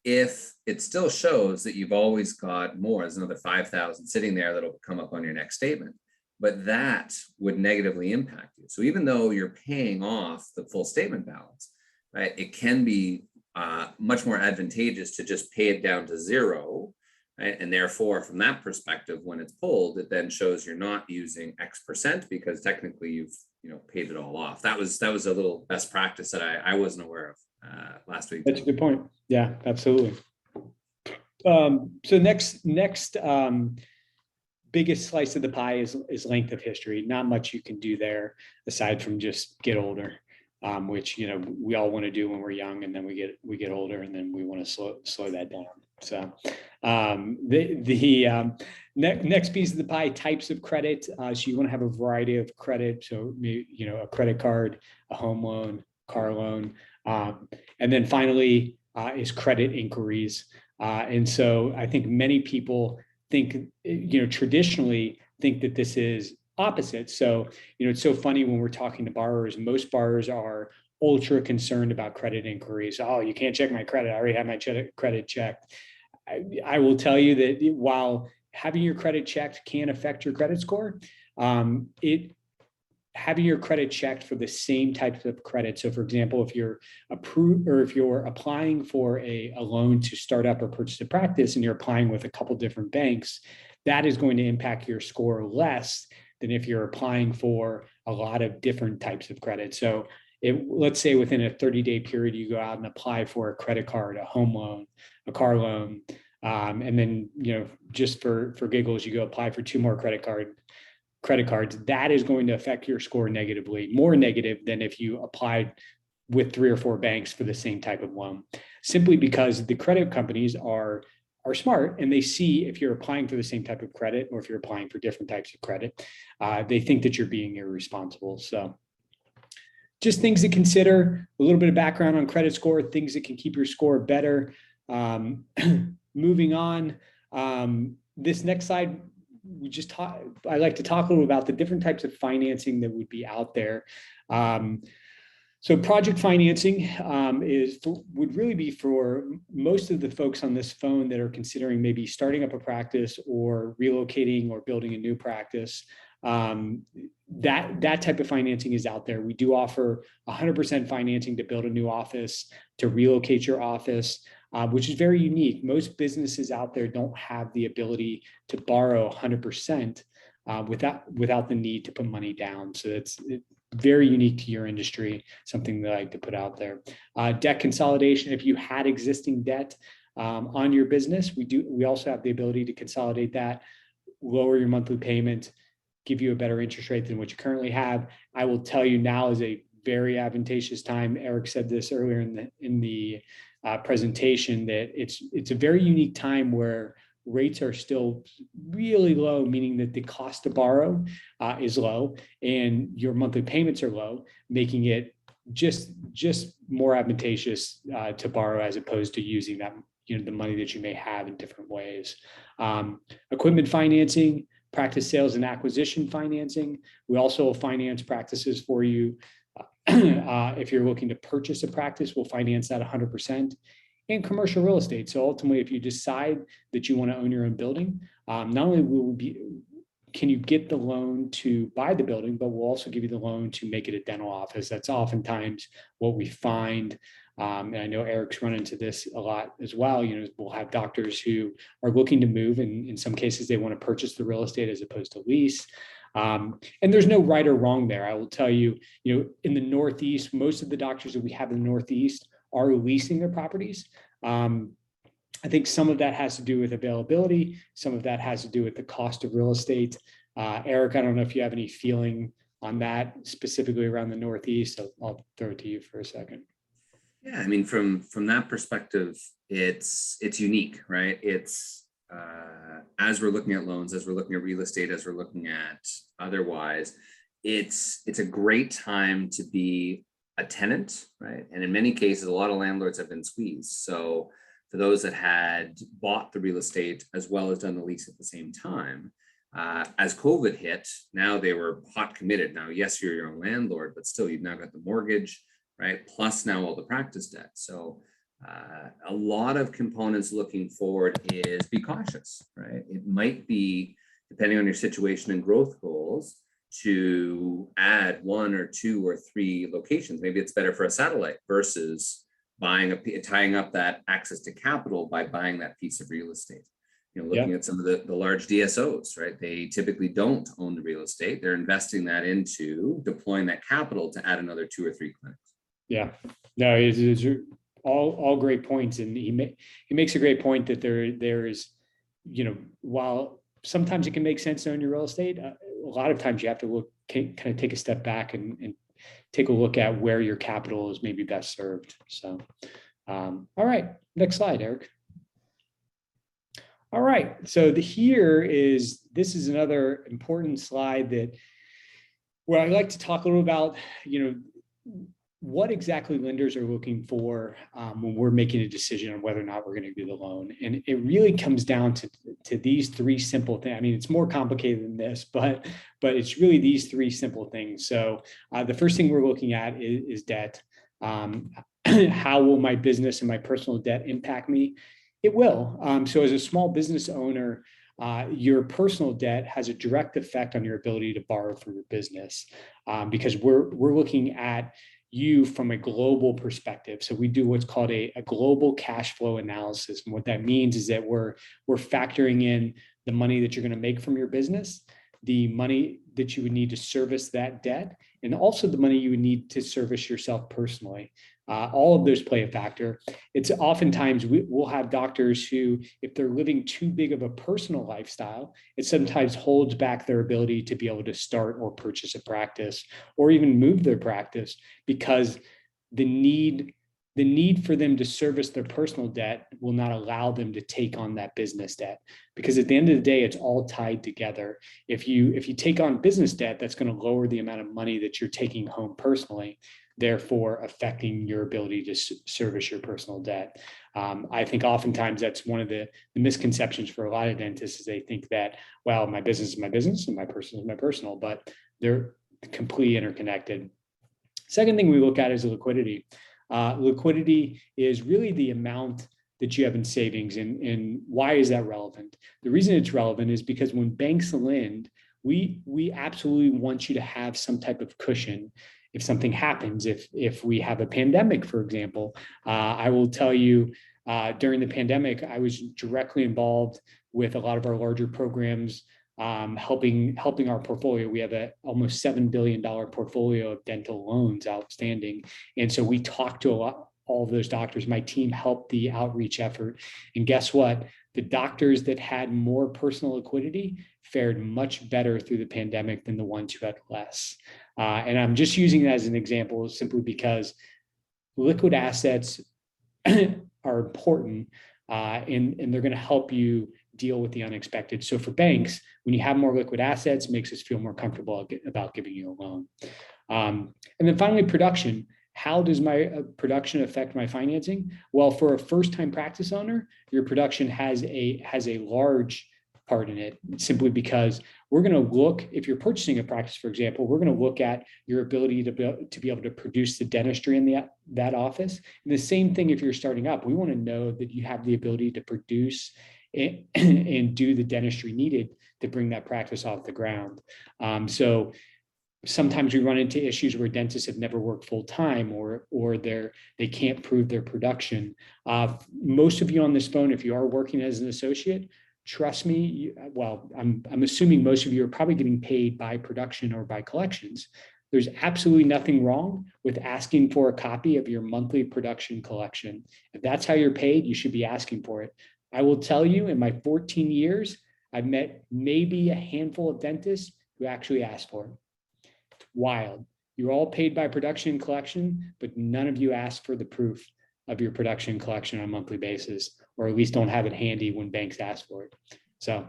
A: if it still shows that you've always got more, there's another 5,000 sitting there that'll come up on your next statement, but that would negatively impact you. So even though you're paying off the full statement balance, right, it can be much more advantageous to just pay it down to zero, right? And therefore, from that perspective, when it's pulled, it then shows you're not using X percent because technically you've paid it all off. That was a little best practice that I wasn't aware of last week.
B: That's a good point. Yeah, absolutely. So next biggest slice of the pie is length of history. Not much you can do there aside from just get older, which we all want to do when we're young, and then we get older, and then we want to slow that down. So the next piece of the pie, types of credit. So you want to have a variety of credit. So a credit card, a home loan, car loan, and then finally is credit inquiries. And so I think many people think, traditionally think that this is opposite. So, it's so funny when we're talking to borrowers, most borrowers are ultra concerned about credit inquiries. Oh, you can't check my credit. I already have my credit checked. I will tell you that while having your credit checked can affect your credit score, having your credit checked for the same types of credit. So for example, if you're approved or if you're applying for a loan to start up or purchase a practice and you're applying with a couple different banks, that is going to impact your score less than if you're applying for a lot of different types of credit. So let's say within a 30-day period, you go out and apply for a credit card, a home loan, a car loan, and then, just for giggles, you go apply for 2 more credit cards, that is going to affect your score negatively, more negative than if you applied with 3 or 4 banks for the same type of loan, simply because the credit companies are smart and they see if you're applying for the same type of credit or if you're applying for different types of credit, they think that you're being irresponsible. So just things to consider, a little bit of background on credit score, things that can keep your score better. Moving on, this next slide, I like to talk a little about the different types of financing that would be out there. So project financing would really be for most of the folks on this phone that are considering maybe starting up a practice or relocating or building a new practice. That type of financing is out there. We do offer 100% financing to build a new office, to relocate your office, which is very unique. Most businesses out there don't have the ability to borrow 100% without the need to put money down. So it's very unique to your industry, something that I like to put out there. Debt consolidation, if you had existing debt on your business, we also have the ability to consolidate that, lower your monthly payment, give you a better interest rate than what you currently have. I will tell you now is a very advantageous time. Eric said this earlier in the presentation that it's a very unique time where rates are still really low, meaning that the cost to borrow is low and your monthly payments are low, making it just more advantageous to borrow as opposed to using that, the money that you may have in different ways. Equipment financing, practice sales and acquisition financing. We also finance practices for you. If you're looking to purchase a practice, we'll finance that 100%. And commercial real estate. So ultimately, if you decide that you want to own your own building, not only can you get the loan to buy the building, but we'll also give you the loan to make it a dental office. That's oftentimes what we find. And I know Eric's run into this a lot as well. We'll have doctors who are looking to move, and in some cases, they want to purchase the real estate as opposed to lease. And there's no right or wrong there. I will tell you, in the Northeast, most of the doctors that we have in the Northeast are leasing their properties. I think some of that has to do with availability. Some of that has to do with the cost of real estate. Eric, I don't know if you have any feeling on that specifically around the Northeast. So I'll throw it to you for a second.
A: Yeah, I mean, from that perspective, it's unique, right? It's as we're looking at loans, as we're looking at real estate, as we're looking at otherwise, it's a great time to be a tenant, right? And in many cases, a lot of landlords have been squeezed. So for those that had bought the real estate as well as done the lease at the same time, as COVID hit, now they were hot committed. Now, yes, you're your own landlord, but still you've now got the mortgage, right? Plus now all the practice debt. So a lot of components looking forward is be cautious, right? It might be depending on your situation and growth goals, to add 1 or 2 or 3 locations. Maybe it's better for a satellite versus tying up that access to capital by buying that piece of real estate. Looking at some of the large DSOs, right? They typically don't own the real estate. They're investing that into deploying that capital to add another 2 or 3 clinics.
B: Yeah, no, it's all great points, and he makes a great point that there is, while sometimes it can make sense to own your real estate, a lot of times you have to kind of take a step back and take a look at where your capital is maybe best served. So, all right, next slide, Eric. All right, so this is another important slide where I like to talk a little about, what exactly lenders are looking for when we're making a decision on whether or not we're going to do the loan. And it really comes down to these 3 simple things. I mean, it's more complicated than this, but it's really these 3 simple things. So the first thing we're looking at is debt. How will my business and my personal debt impact me? It will. So as a small business owner, your personal debt has a direct effect on your ability to borrow for your business, because we're looking at you from a global perspective. So we do what's called a global cash flow analysis. And what that means is that we're factoring in the money that you're going to make from your business, the money that you would need to service that debt, and also the money you would need to service yourself personally. All of those play a factor. It's oftentimes we'll have doctors who, if they're living too big of a personal lifestyle, it sometimes holds back their ability to be able to start or purchase a practice or even move their practice, because the need for them to service their personal debt will not allow them to take on that business debt. Because at the end of the day, it's all tied together. If you take on business debt, that's going to lower the amount of money that you're taking home personally, therefore affecting your ability to service your personal debt. I think oftentimes that's one of the misconceptions for a lot of dentists, is they think that, well, my business is my business and my personal is my personal, but they're completely interconnected. Second thing we look at is liquidity. Liquidity is really the amount that you have in savings. And why is that relevant? The reason it's relevant is because when banks lend, we absolutely want you to have some type of cushion if something happens. If we have a pandemic, for example, I will tell you, during the pandemic, I was directly involved with a lot of our larger programs, helping our portfolio. We have a almost $7 billion portfolio of dental loans outstanding. And so we talked to all of those doctors. My team helped the outreach effort. And guess what? The doctors that had more personal liquidity fared much better through the pandemic than the ones who had less. And I'm just using that as an example simply because liquid assets are important, and they're going to help you deal with the unexpected. So for banks, when you have more liquid assets, it makes us feel more comfortable about giving you a loan. And then finally, production. How does my production affect my financing? Well, for a first-time practice owner, your production has a large part in it, simply because we're going to look, if you're purchasing a practice, for example, we're going to look at your ability to be able to produce the dentistry in that office. And the same thing if you're starting up. We want to know that you have the ability to produce and do the dentistry needed to bring that practice off the ground. So sometimes we run into issues where dentists have never worked full time, or they can't prove their production. Most of you on this phone, if you are working as an associate, trust me, I'm assuming most of you are probably getting paid by production or by collections. There's absolutely nothing wrong with asking for a copy of your monthly production collection. If that's how you're paid, you should be asking for it. I will tell you, in my 14 years, I've met maybe a handful of dentists who actually asked for it. It's wild. You're all paid by production and collection, but none of you ask for the proof of your production collection on a monthly basis, or at least don't have it handy when banks ask for it. So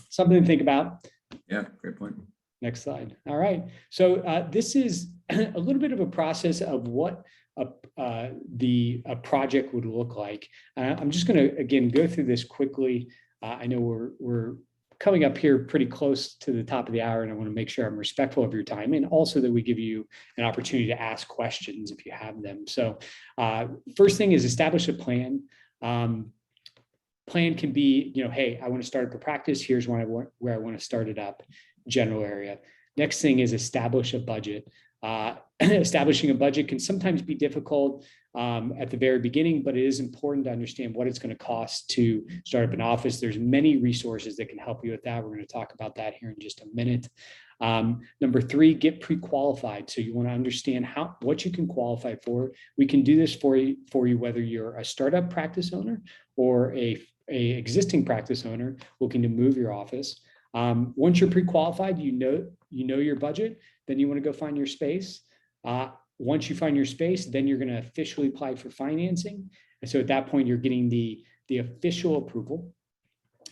B: something to think about.
A: Yeah, great point.
B: Next slide. All right. So this is a little bit of a process of what a project would look like. I'm just going to, again, go through this quickly. I know we're coming up here pretty close to the top of the hour, and I want to make sure I'm respectful of your time, and also that we give you an opportunity to ask questions if you have them. So first thing is establish a plan. plan can be, hey, I want to start up a practice. Here's where I want to start it up, general area. Next thing is establish a budget. Establishing a budget can sometimes be difficult at the very beginning, but it is important to understand what it's going to cost to start up an office. There's many resources that can help you with that. We're going to talk about that here in just a minute. Number 3, get pre-qualified. So you want to understand what you can qualify for. We can do this for you whether you're a startup practice owner or a existing practice owner looking to move your office. Once you're pre-qualified, you know your budget, then you want to go find your space. Once you find your space, then you're going to officially apply for financing. And so at that point, you're getting the official approval.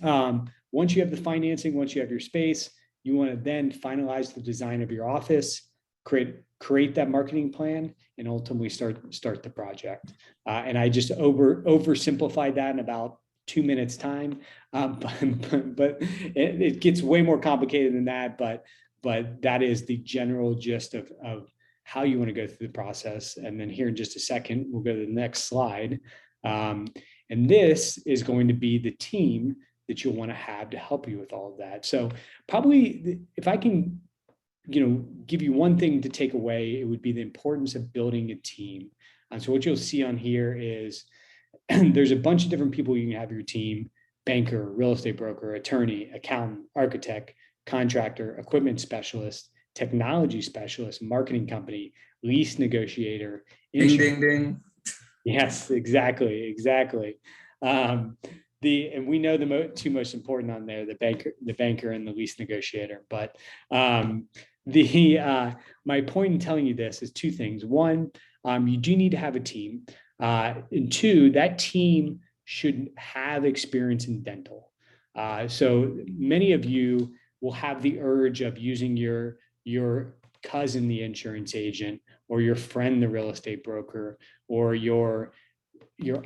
B: Once you have the financing, once you have your space, you want to then finalize the design of your office, create that marketing plan, and ultimately start the project. And I just oversimplified that in about 2 minutes time, but it gets way more complicated than that. But that is the general gist of how you want to go through the process. And then here in just a second, we'll go to the next slide. And this is going to be the team that you'll want to have to help you with all of that. So probably if I can, give you one thing to take away, it would be the importance of building a team. And so what you'll see on here is there's a bunch of different people you can have your team: banker, real estate broker, attorney, accountant, architect, contractor, equipment specialist, technology specialist, marketing company, lease negotiator.
A: Ding, ding, ding.
B: Yes, exactly. And we know the two most important on there, the banker and the lease negotiator. But my point in telling you this is 2 things. 1, you do need to have a team. And 2, that team should have experience in dental. So many of you will have the urge of using your cousin, the insurance agent, or your friend, the real estate broker, or your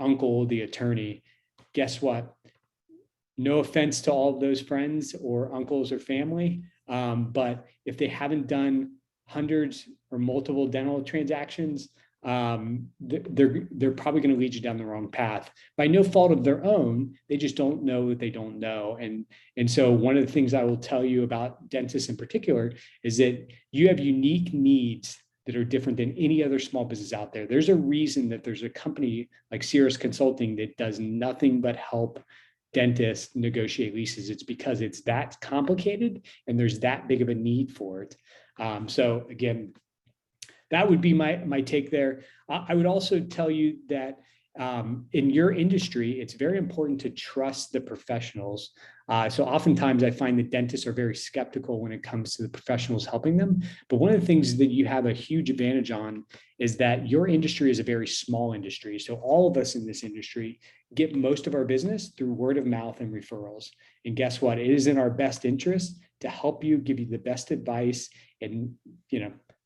B: uncle, the attorney. Guess what? No offense to all of those friends or uncles or family, but if they haven't done hundreds or multiple dental transactions, they're probably going to lead you down the wrong path by no fault of their own. They just don't know what they don't know. And so one of the things I will tell you about dentists in particular is that you have unique needs that are different than any other small business out there. There's a reason that there's a company like Cirrus Consulting that does nothing but help dentists negotiate leases. It's because it's that complicated and there's that big of a need for it. So again, that would be my take there. I would also tell you that in your industry, it's very important to trust the professionals. So oftentimes I find that dentists are very skeptical when it comes to the professionals helping them. But one of the things that you have a huge advantage on is that your industry is a very small industry. So all of us in this industry get most of our business through word of mouth and referrals. And guess what? It is in our best interest to help you, give you the best advice, and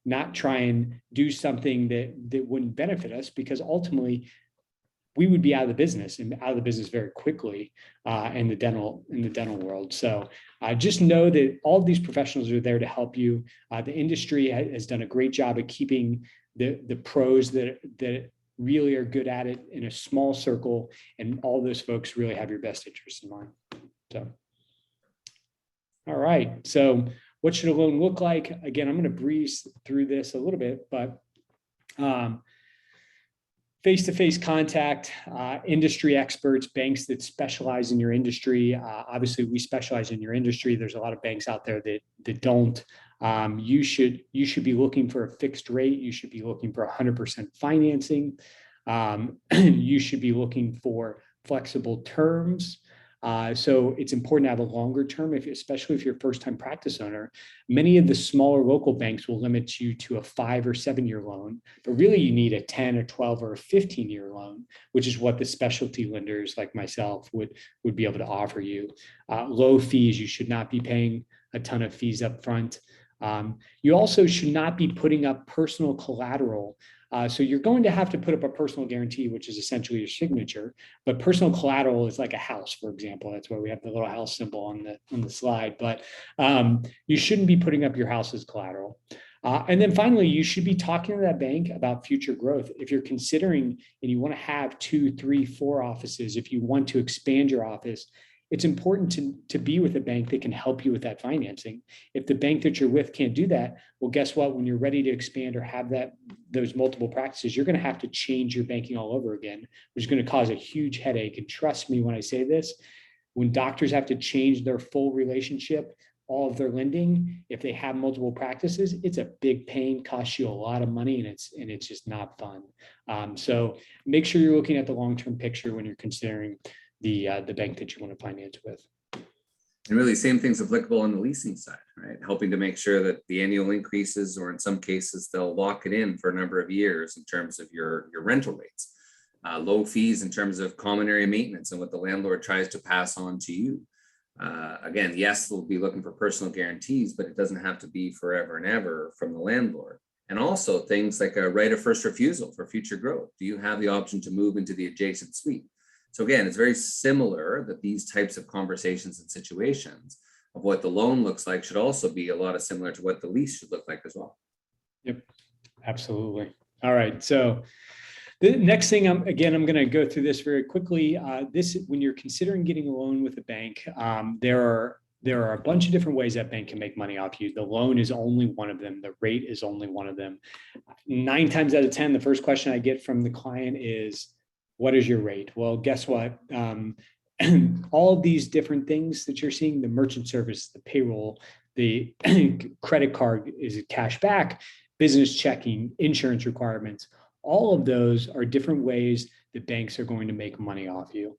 B: not try and do something that wouldn't benefit us, because ultimately we would be out of the business very quickly in the dental world. So just know that all of these professionals are there to help you. The industry has done a great job of keeping the pros that really are good at it in a small circle, and all those folks really have your best interests in mind. So, all right. So what should a loan look like? Again, I'm going to breeze through this a little bit, but face-to-face contact, industry experts, banks that specialize in your industry. Obviously, we specialize in your industry. There's a lot of banks out there that don't. You should be looking for a fixed rate. You should be looking for 100% financing. You should be looking for flexible terms. So it's important to have a longer term, especially if you're a first-time practice owner. Many of the smaller local banks will limit you to a 5 or 7 year loan, but really you need a 10 or 12 or a 15-year loan, which is what the specialty lenders like myself would be able to offer you. Low fees. You should not be paying a ton of fees up front. You also should not be putting up personal collateral. So you're going to have to put up a personal guarantee, which is essentially your signature, but personal collateral is like a house, for example. That's why we have the little house symbol on the slide, but you shouldn't be putting up your house as collateral. And then finally, you should be talking to that bank about future growth. If you're considering and you want to have 2, 3, 4 offices, if you want to expand your office, it's important to be with a bank that can help you with that financing. If the bank that you're with can't do that, well, guess what? When you're ready to expand or have those multiple practices, you're going to have to change your banking all over again, which is going to cause a huge headache. And trust me when I say this, when doctors have to change their full relationship, all of their lending, if they have multiple practices, it's a big pain, costs you a lot of money, and it's just not fun. So make sure you're looking at the long-term picture when you're considering the bank that you want to finance with.
A: And really, same thing's applicable on the leasing side, right? Helping to make sure that the annual increases, or in some cases, they'll lock it in for a number of years in terms of your rental rates. Low fees in terms of common area maintenance and what the landlord tries to pass on to you. Again, yes, we'll be looking for personal guarantees, but it doesn't have to be forever and ever from the landlord. And also things like a right of first refusal for future growth. Do you have the option to move into the adjacent suite? So again, it's very similar that these types of conversations and situations of what the loan looks like should also be a lot of similar to what the lease should look like as well. Yep,
B: absolutely. All right, so the next thing, I'm going to go through this very quickly. When you're considering getting a loan with a bank, there are a bunch of different ways that bank can make money off you. The loan is only one of them. The rate is only one of them. 9 times out of 10, the first question I get from the client is, what is your rate? Well, guess what? All of these different things that you're seeing, the merchant service, the payroll, the credit card, is it cash back, business checking, insurance requirements, all of those are different ways that banks are going to make money off you.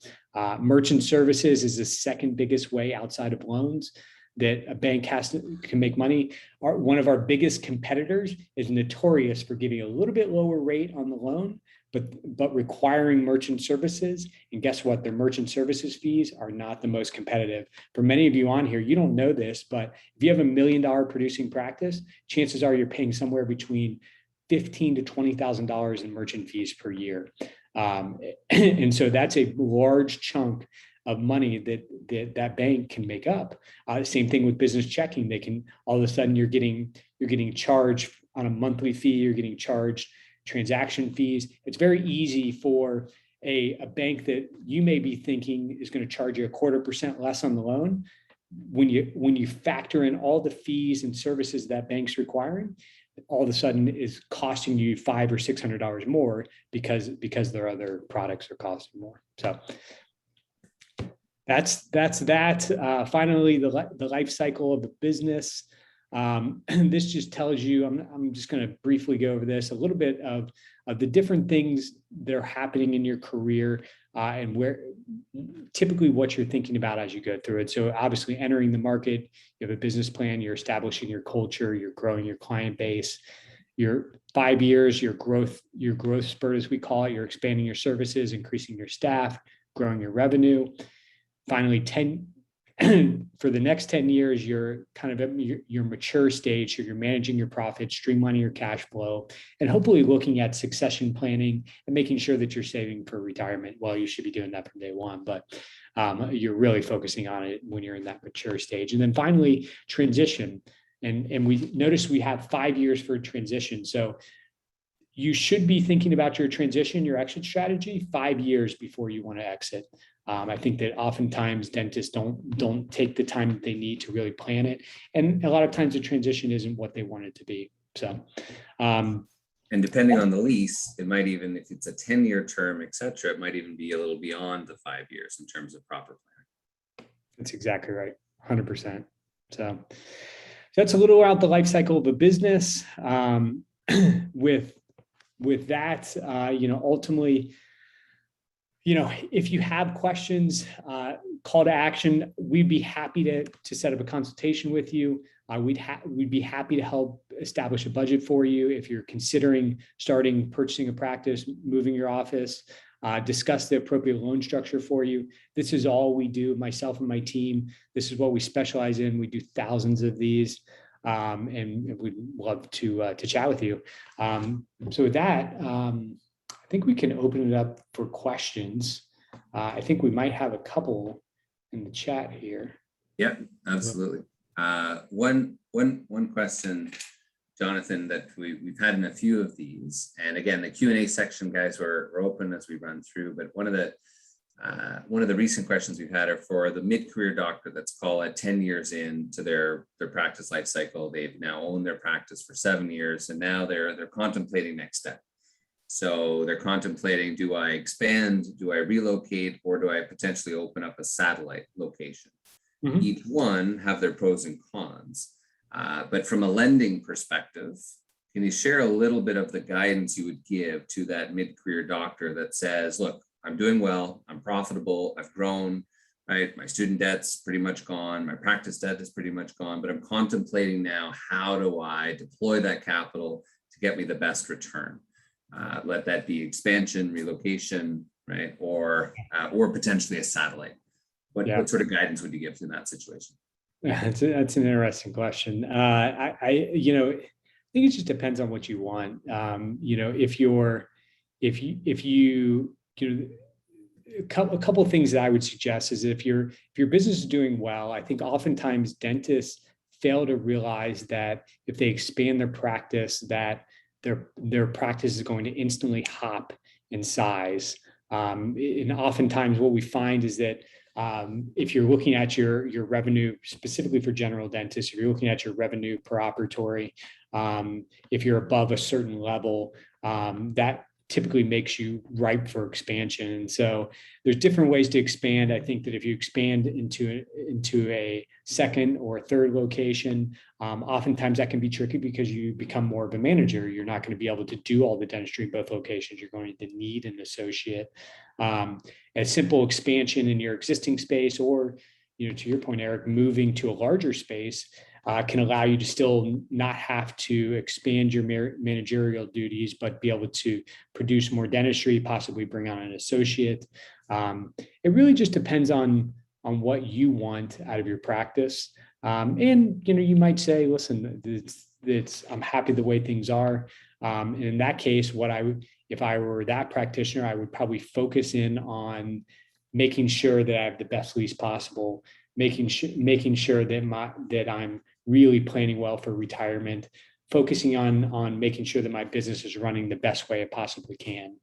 B: Merchant services is the second biggest way outside of loans that a bank can make money. One of our biggest competitors is notorious for giving a little bit lower rate on the loan, but requiring merchant services. And guess what? Their merchant services fees are not the most competitive. For many of you on here, you don't know this, but if you have $1 million producing practice, chances are you're paying somewhere between $15,000 to $20,000 in merchant fees per year. And so that's a large chunk of money that bank can make up. Same thing with business checking. They can, all of a sudden you're getting charged on a monthly fee, you're getting charged transaction fees. It's very easy for a bank that you may be thinking is going to charge you 0.25% less on the loan. When you factor in all the fees and services that bank's requiring, all of a sudden is costing you $500 or $600 more because their other products are costing more. So that's that. Finally, the life cycle of the business. This just tells you, I'm just going to briefly go over this, a little bit of the different things that are happening in your career and where typically what you're thinking about as you go through it. So obviously entering the market, you have a business plan, you're establishing your culture, you're growing your client base, your 5 years, your growth spurt, as we call it, you're expanding your services, increasing your staff, growing your revenue. Finally, for the next 10 years, you're kind of at your mature stage. So you're managing your profits, streamlining your cash flow, and hopefully looking at succession planning and making sure that you're saving for retirement. Well, you should be doing that from day one, but you're really focusing on it when you're in that mature stage. And then finally, transition. And we notice we have 5 years for transition. So you should be thinking about your transition, your exit strategy 5 years before you want to exit. I think that oftentimes dentists don't take the time that they need to really plan it. And a lot of times the transition isn't what they want it to be. So,
A: and depending on the lease, it might even, if it's a 10-year term, et cetera, it might even be a little beyond the 5 years in terms of proper planning.
B: That's exactly right. 100%. So that's a little about the life cycle of a business. With that, ultimately, if you have questions, call to action, we'd be happy to set up a consultation with you. We'd be happy to help establish a budget for you if you're considering purchasing a practice, moving your office, discuss the appropriate loan structure for you. This is all we do, myself and my team. This is what we specialize in. We do thousands of these, and we'd love to chat with you. So with that, I think we can open it up for questions. I think we might have a couple in the chat here.
A: Yeah, absolutely. One question Jonathan, that we've had in a few of these. And again, the Q&A section, guys, we're open as we run through. But one of the recent questions we've had are for the mid-career doctor that's call it 10 years into their practice life cycle. They've now owned their practice for 7 years, and now they're contemplating next step. So they're contemplating, do I expand, do I relocate, or do I potentially open up a satellite location?
B: Mhm.
A: Each one have their pros and cons. But from a lending perspective, can you share a little bit of the guidance you would give to that mid-career doctor that says, look, I'm doing well, I'm profitable, I've grown, right? My student debt's pretty much gone, my practice debt is pretty much gone, but I'm contemplating now, how do I deploy that capital to get me the best return? Let that be expansion, relocation, right? Or potentially a satellite. What sort of guidance would you give in that situation?
B: That's an interesting question. I think it just depends on what you want. If you a couple of things that I would suggest is if your business is doing well, I think oftentimes dentists fail to realize that if they expand their practice, that their practice is going to instantly hop in size. And oftentimes what we find is that if you're looking at your revenue, specifically for general dentists, if you're looking at your revenue per operatory, if you're above a certain level, that typically makes you ripe for expansion. And so there's different ways to expand. I think that if you expand into a second or third location, oftentimes that can be tricky because you become more of a manager. You're not going to be able to do all the dentistry in both locations. You're going to need an associate. A simple expansion in your existing space, or, to your point, Eric, moving to a larger space can allow you to still not have to expand your managerial duties, but be able to produce more dentistry, possibly bring on an associate. It really just depends on what you want out of your practice. And you might say, listen, I'm happy the way things are. And in that case, if I were that practitioner, I would probably focus in on making sure that I have the best lease possible, making sure that I'm really planning well for retirement, focusing on making sure that my business is running the best way it possibly can.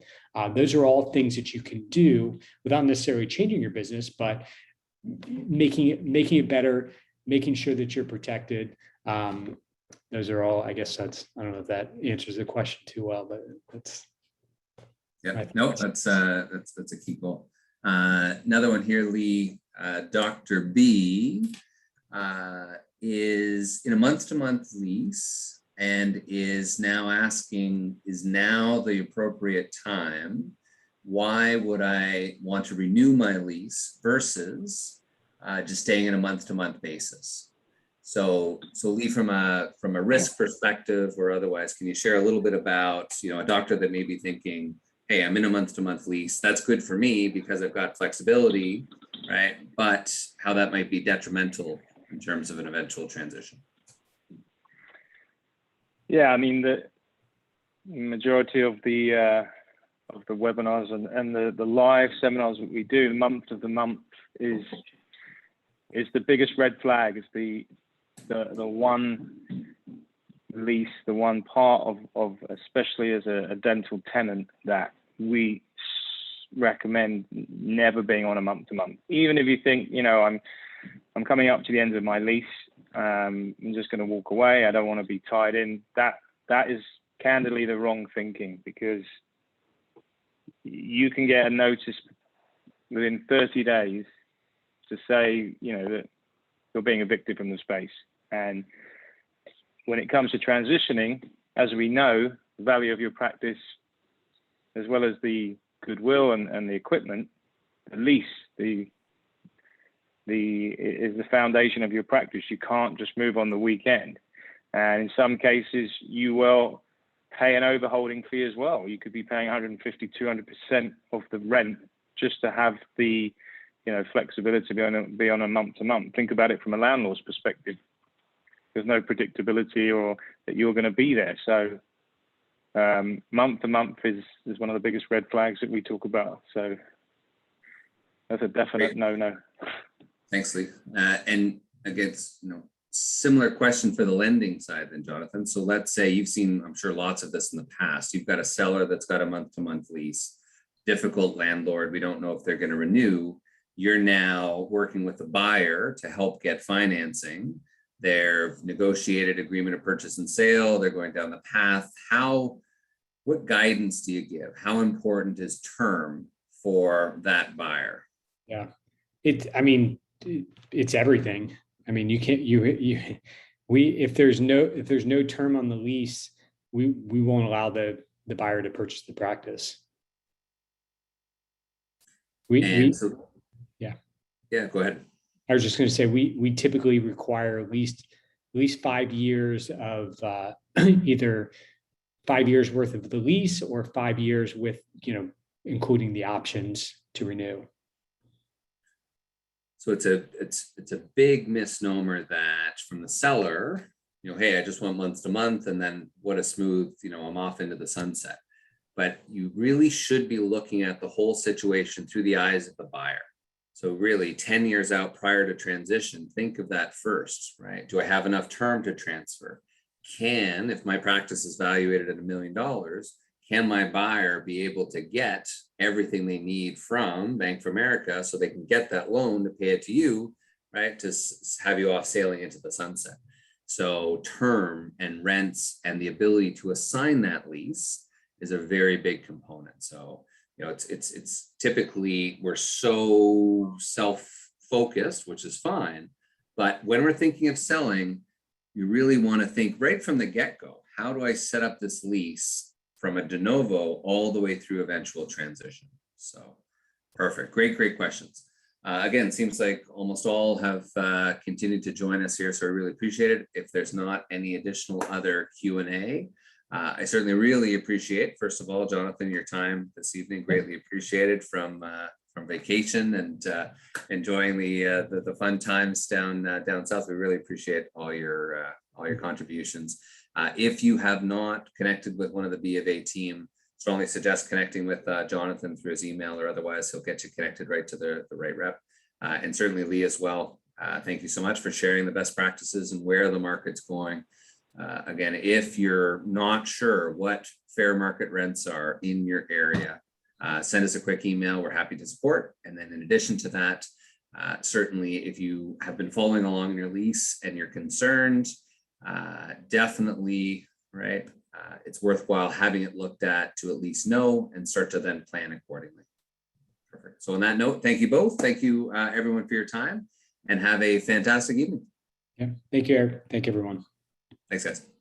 B: Those are all things that you can do without necessarily changing your business, but making it better, making sure that you're protected. Those are all, I guess I don't know if that answers the question too well, but that's.
A: Yeah, no, that's a key goal. Another one here, Lee, Dr. B is in a month-to-month lease and is now asking, is now the appropriate time? Why would I want to renew my lease versus just staying in a month-to-month basis? So Lee, from a risk perspective or otherwise, can you share a little bit about, a doctor that may be thinking, hey, I'm in a month-to-month lease. That's good for me because I've got flexibility, right? But how that might be detrimental in terms of an eventual transition.
C: Yeah, I mean, the majority of the webinars and the live seminars that we do, month of the month is the biggest red flag. Is the one lease, the one part of especially as a dental tenant that we recommend never being on a month to month. Even if you think, I'm coming up to the end of my lease, I'm just going to walk away, I don't want to be tied in. That is candidly the wrong thinking, because you can get a notice within 30 days to say, that you're being evicted from the space. And when it comes to transitioning, as we know, the value of your practice, as well as the goodwill and the equipment, the lease, is the foundation of your practice. You can't just move on the weekend. And in some cases, you will pay an overholding fee as well. You could be paying 150, 200% of the rent just to have the flexibility to be on a month to month. Think about it from a landlord's perspective. There's no predictability or that you're going to be there. So month to month is one of the biggest red flags that we talk about. So that's a definite no.
A: Thanks, Lee. And again, similar question for the lending side then, Jonathan. So let's say you've seen, I'm sure, lots of this in the past. You've got a seller that's got a month-to-month lease, difficult landlord. We don't know if they're going to renew. You're now working with the buyer to help get financing. They're negotiated agreement of purchase and sale. They're going down the path. What guidance do you give? How important is term for that buyer?
B: Yeah, it's everything. I mean, you can't, if there's no term on the lease, we won't allow the buyer to purchase the practice. Yeah.
A: Go ahead.
B: I was just going to say, we typically require at least 5 years of either 5 years worth of the lease or 5 years with, including the options to renew.
A: So it's a big misnomer that from the seller, hey, I just want month to month, and then what a smooth, I'm off into the sunset. But you really should be looking at the whole situation through the eyes of the buyer. So really 10 years out prior to transition, think of that first, right? Do I have enough term to transfer? If my practice is valuated at $1 million, can my buyer be able to get everything they need from Bank of America so they can get that loan to pay it to you, right? To have you off sailing into the sunset. So term and rents and the ability to assign that lease is a very big component. So, it's typically, we're so self-focused, which is fine. But when we're thinking of selling, you really want to think right from the get-go, how do I set up this lease from a de novo all the way through eventual transition? So perfect. Great questions. Again, seems like almost all have continued to join us here, so I really appreciate it. If there's not any additional other Q&A, I certainly really appreciate, first of all, Jonathan, your time this evening. Greatly appreciated from vacation and enjoying the fun times down south. We really appreciate all your contributions. If you have not connected with one of the BofA team, strongly suggest connecting with Jonathan through his email or otherwise. He'll get you connected right to the right rep, and certainly Lee as well. Thank you so much for sharing the best practices and where the market's going. Again, if you're not sure what fair market rents are in your area, send us a quick email. We're happy to support. And then in addition to that, certainly if you have been following along in your lease and you're concerned, definitely, right, it's worthwhile having it looked at to at least know and start to then plan accordingly. Perfect. So on that note, thank you both. Thank you everyone for your time, and have a fantastic evening.
B: Yeah. Thank you, Eric. Thank you, everyone.
A: Thanks, guys.